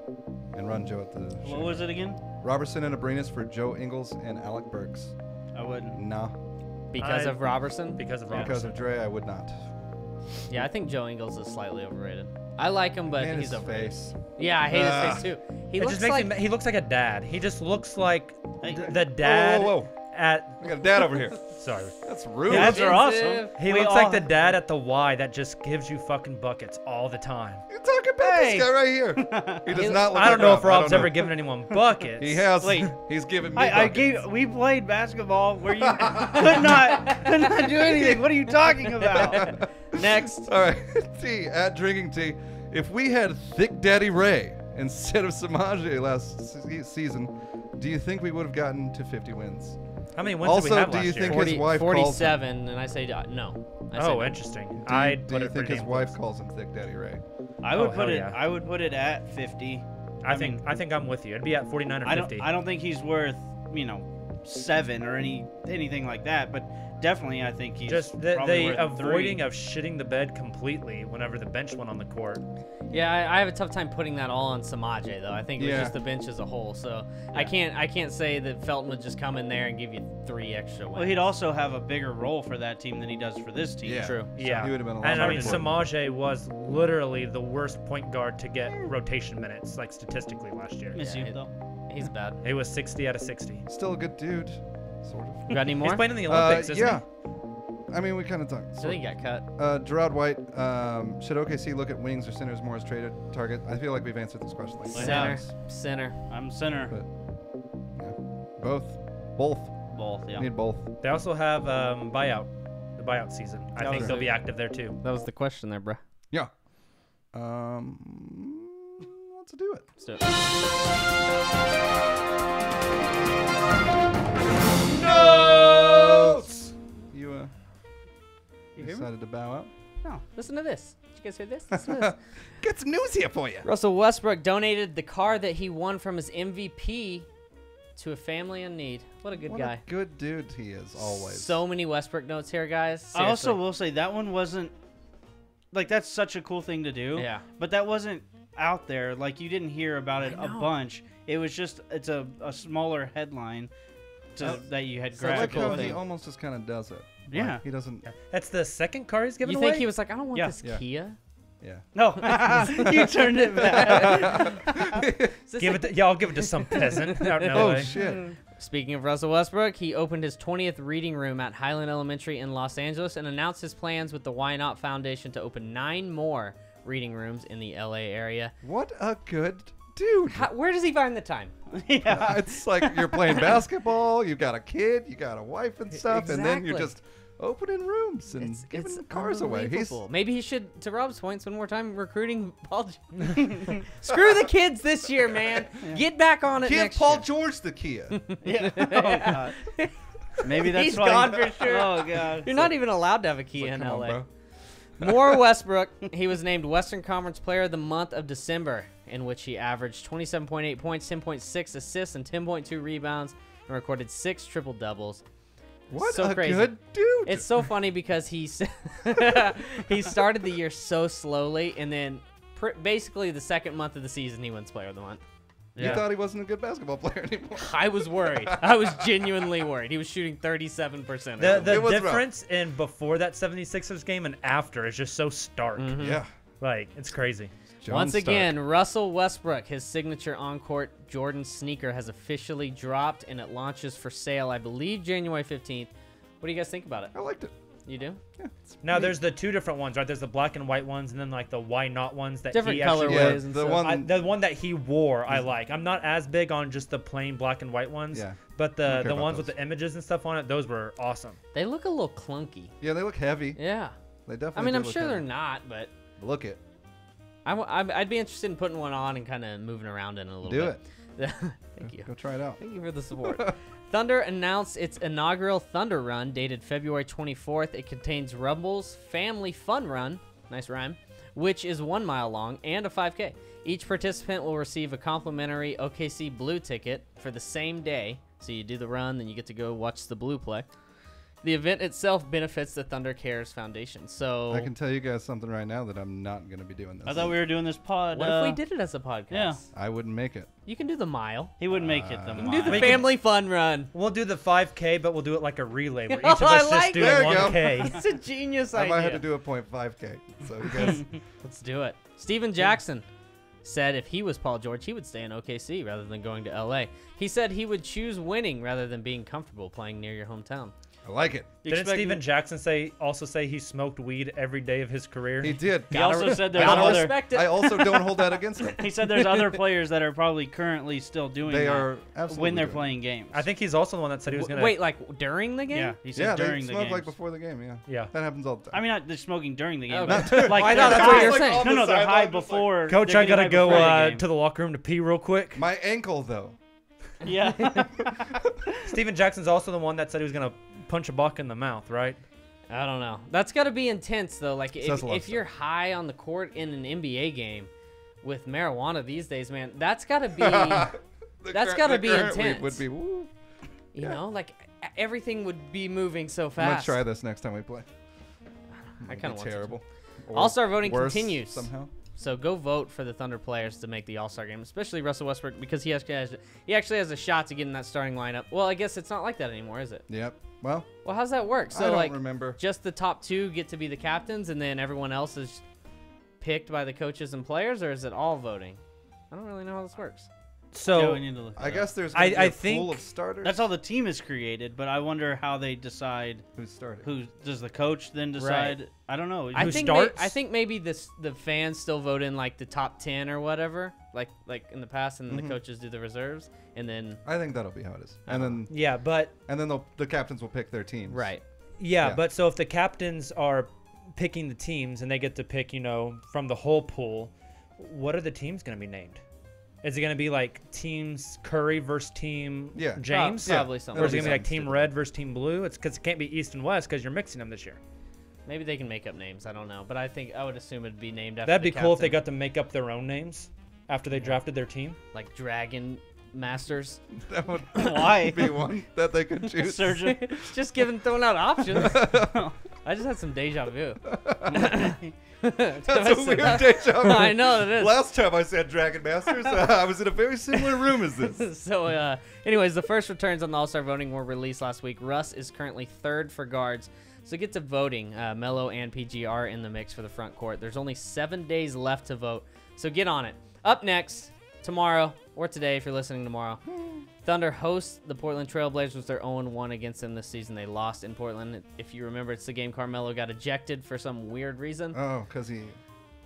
and run Joe at the what shooting was guard? it again? Robertson and Abrinas for Joe Ingles and Alec Burks. I wouldn't. No. Because I- of Robertson? Because of Because Robertson. of Dre, I would not. Yeah, I think Joe Ingles is slightly overrated. I like him, but And he's his overrated. face. Yeah, I hate Ugh. his face too. He It looks just makes like him, he looks like a dad. He just looks like Hey. the dad Whoa, whoa, whoa. at. I got a dad over here. Sorry. That's rude. Dads are awesome. Offensive. He We looks all like the have- dad at the Y that just gives you fucking buckets all the time. You're talking about Hey. this guy right here. He does not look I don't like know Rob. if Rob's I don't ever know. given anyone buckets. He has. Wait. He's given me I buckets. we played basketball where you could not do anything. What are you talking about? next. All right. T, at Drinking Tea. If we had Thick Daddy Ray instead of Samaje last season, do you think we would have gotten to 50 wins? How many wins did Also, we have do last you year? think 40, his wife calls him? 47, and I say no. I say Oh, no. interesting. Do you, I'd do put you it think pretty his damn wife close. calls him Thick Daddy Ray? I would Oh, put hell it. yeah. I would put it at 50. I think I'm with you. It'd be at 49 or I 50. don't think he's worth 7 or anything like that. But definitely, I think he's Just the probably worth avoiding 3. of shitting the bed completely whenever the bench went on the court. Yeah, I have a tough time putting that all on Samaje though. I think it was Yeah. just the bench as a whole. So I can't say that Felton would just come in there and give you 3 extra wins. Well, he'd also have a bigger role for that team than he does for this team. Yeah. True. Yeah, he would've been a lot and I more mean, important. Samaje was literally the worst point guard to get rotation minutes, like statistically last year. Miss Yeah, you though. He's bad. He was 60 out of 60. Still a good dude. sort of. You got any He's more? playing in the Olympics, isn't Yeah. he? I mean, we kind of talked. I think he got cut. Gerard White, should OKC look at wings or centers more as traded target? I feel like we've answered this question like Center. times. Center. I'm center. But yeah, both. Both, yeah. Need both. They also have the buyout season. I That think was they'll it. be active there too. That was the question there, bro. Yeah. Let's do it. Let's do it. Notes. You You hear me? decided to bow out. No. Listen to this. Did you guys hear this? Listen to this. Got some news here for you. Russell Westbrook donated the car that he won from his MVP to a family in need. What a good What guy. a good dude he is always. So many Westbrook notes here, guys. I also Seriously. will say that one wasn't like that's such a cool thing to do. Yeah. But that wasn't out there. Like you didn't hear about it I a know. bunch. It was just it's a smaller headline that you had So I like grabbed. how cool he thing. almost just kind of does it. Yeah. Like, he doesn't. That's the second car he's given You away. think he was like, I don't want Yeah. this Yeah. Kia? Yeah. No, you turned it back. Is this Give a- it. I'll give it to some peasant out in Oh LA. shit. Speaking of Russell Westbrook, he opened his 20th reading room at Highland Elementary in Los Angeles and announced his plans with the Why Not Foundation to open 9 more reading rooms in the LA area. What a good dude. Where does he find the time? Yeah. It's like you're playing basketball, you got a kid, you got a wife and stuff, and then you're Exactly. just opening rooms and giving cars away. He's unbelievable. Maybe he should, to Rob's points, one more time recruiting Paul. Screw the kids this year, man. Get back on it Give next Paul year. George the Kia. Yeah. Oh god. Maybe that's He's why. gone for sure. Oh god. You're not even allowed to have a Kia Like, in come on, LA. bro. More Westbrook. He was named Western Conference Player of the Month of December, in which he averaged 27.8 points, 10.6 assists, and 10.2 rebounds, and recorded 6 triple doubles. What So a crazy. good dude. It's so funny because he started the year so slowly, and then basically the second month of the season he wins Player of the Month. You thought he wasn't a good basketball player anymore. I was worried. I was genuinely worried. He was shooting 37%. The It was rough. difference in before that 76ers game and after is just so stark. Yeah. Like, it's crazy. John Once Stark. again, Russell Westbrook, his signature on-court Jordan sneaker has officially dropped, and it launches for sale, I believe, January 15th. What do you guys think about it? I liked it. You do? Yeah. It's Now, neat. there's the two different ones, right? There's the black and white ones, and then like the why not ones that Different he actually yeah, colorways and the stuff. one. the one that he wore, I like. I'm not as big on just the plain black and white ones. Yeah. But I don't the care about ones with those. the images and stuff on it, those were awesome. They look a little clunky. Yeah, they look heavy. Yeah. They definitely. I mean, do I'm look sure they're heavy. not, but Look it. I'd be interested in putting one on and kind of moving around in it a little Do bit. it. Thank you. Go try it out. Thank you for the support. Thunder announced its inaugural Thunder Run dated February 24th. It contains Rumble's Family Fun Run, nice rhyme, which is 1 mile long, and a 5K. Each participant will receive a complimentary OKC Blue ticket for the same day. So you do the run, then you get to go watch the Blue play. The event itself benefits the Thunder Cares Foundation. So I can tell you guys something right now that I'm not gonna be doing this. I thought we were doing this pod. what if we did it as a podcast? yeah. I wouldn't make it. You can do the mile. He wouldn't make it. You can do the We can- Family Fun Run. We'll do the 5K, but we'll do it like a relay where each Oh, of I us like just do it. There you go. 1K. It's a genius I idea. might have to do a 0.5K. So you guys. Let's do it. Steven Jackson said if he was Paul George, he would stay in OKC rather than going to LA. He said he would choose winning rather than being comfortable playing near your hometown. I like it. Didn't Steven Jackson also say he smoked weed every day of his career? He did. He also said there's Gotta other. respect it. I also don't hold that against him. He said there's other players that are probably currently still doing They that are absolutely when they're doing it. playing games. I think he's also the one that said he was going to... Wait, like during the game? Yeah, he said Yeah, during they the smoke games. like before the game. Yeah. Yeah. That happens all the time. I mean, not they're smoking during the game. Okay. But like I they're thought that's what high- you were saying. No, no, they're high before. Coach, they're I got to getting go high before the to the locker room to pee real quick. My ankle though. game. Yeah. Steven Jackson's also the one that said he was going to punch a buck in the mouth, right? I don't know. That's got to be intense, though. Like, Says a lot of if you're high on the court in an NBA game with marijuana these days, man, that's got to be, That's gotta be current weed intense. Would be. Woo. you know, like everything would be moving so I'm gonna fast. try this next time we play. I It'll kind of be want to. terrible. Or All-Star voting worse continues. somehow. So go vote for the Thunder players to make the All-Star game, especially Russell Westbrook, because he actually has a shot to get in that starting lineup. Well, I guess it's not like that anymore, is it? Yep. Well, Well, how's that work? So I don't like, remember. just the top 2 get to be the captains, and then everyone else is picked by the coaches and players, or is it all voting? I don't really know how this works. So we need to look that I up. guess there's I- gonna be I a pool think of starters. That's how the team is created, but I wonder how they decide Who's starting. who does the coach then decide. I don't know. I Who think starts? I think maybe the fans still vote in like the top 10 or whatever, like in the past, and then the coaches do the reserves, and then I think that'll be how it is. And then yeah, but the captains will pick their teams. right. yeah, Yeah. but so if the captains are picking the teams and they get to pick, from the whole pool, what are the teams going to be named? Is it going to be like teams Curry versus team Yeah. James? Probably something. Or is it going to be like something team stupid. red versus team blue? It's because it can't be East and West because you're mixing them this year. Maybe they can make up names. I don't know, but I would assume it'd be named after. That'd be the cool if they captain, got to make up their own names after they drafted their team. like Dragon Masters. That would Why? be one that they could choose. Surgeon. Just throwing out options. I just had some deja vu. That's a weird deja vu. I know it is. Last time I said Dragon Masters, I was in a very similar room as this. So, anyways, the first returns on the All-Star voting were released last week. Russ is currently third for guards. So get to voting. Melo and PG are in the mix for the front court. There's only 7 days left to vote, so get on it. Up next, tomorrow, or today if you're listening tomorrow, Thunder hosts the Portland Trailblazers. They're 0-1 against them this season. They lost in Portland. If you remember, it's the game Carmelo got ejected for some weird reason. Oh, because he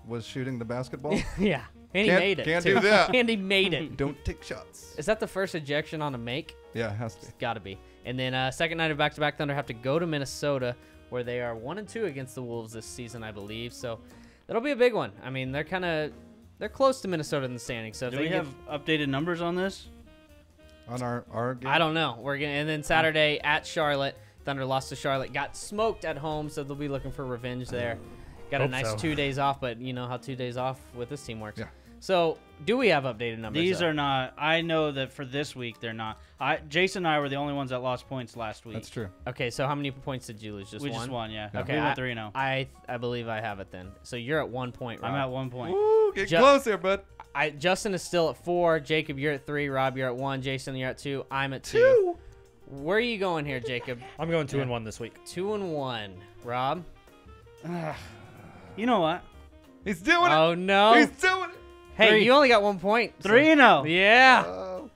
was shooting the basketball? Yeah, and he Can't- made it. can't too. do that. And he made it. Don't take shots. Is that the first ejection on a make? Yeah, it has to be. Got to be. And then second night of back-to-back, Thunder have to go to Minnesota, where they are 1-2 against the Wolves this season, I believe. So that'll be a big one. I mean, they're close to Minnesota in the standings. So if Do they we have updated numbers on this? On our game? I don't know. And then Saturday at Charlotte, Thunder lost to Charlotte, got smoked at home, so they'll be looking for revenge there. Got a Hope nice so. 2 days off, but you know how 2 days off with this team works. Yeah. So do we have updated numbers? These though? are not. I know that for this week they're not. Jason and I were the only ones that lost points last week. That's true. Okay, so how many points did you lose? Just we one? just won, yeah. Okay, we I- went 3-0. I believe I have it then. So you're at 1 point, Rob. I'm at 1 point. Ooh, get Ju- close here, bud. Justin is still at 4. Jacob, you're at 3. Rob, you're at 1. Jason, you're at 2. I'm at 2. Where are you going here, Jacob? I'm going 2-1 this week. 2-1. Rob? You know what? He's doing it. Oh no! He's doing it. Hey, 3. you only got 1 point. so- 3-0. Yeah. Oh.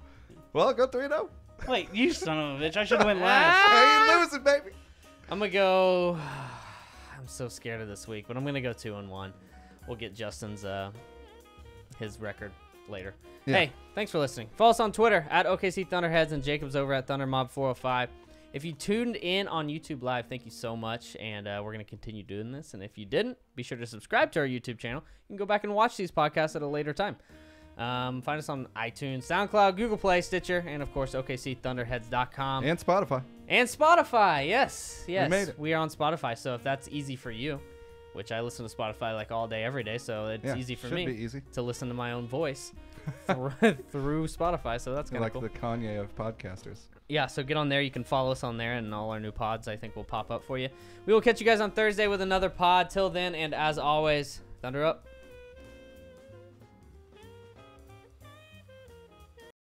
Well, go 3-0. Wait, you son of a bitch! I should have went last. I ain't losing, baby. I'm gonna go. I'm so scared of this week, but I'm gonna go 2-1. We'll get Justin's his record later. Yeah. Hey, thanks for listening. Follow us on Twitter at OKC Thunderheads and Jacob's over at ThunderMob405. If you tuned in on YouTube Live, thank you so much, and we're going to continue doing this. And if you didn't, be sure to subscribe to our YouTube channel. You can go back and watch these podcasts at a later time. Find us on iTunes, SoundCloud, Google Play, Stitcher, and, of course, OKCThunderheads.com. And Spotify. And Spotify, yes. made it. We are on Spotify, so if that's easy for you, which I listen to Spotify like all day, every day, so it's Yeah, easy for should me be easy. to listen to my own voice through Spotify, so that's You're kind of like cool. the Kanye of podcasters. Yeah, so get on there. You can follow us on there, and all our new pods, I think, will pop up for you. We will catch you guys on Thursday with another pod. Till then, and as always, Thunder up.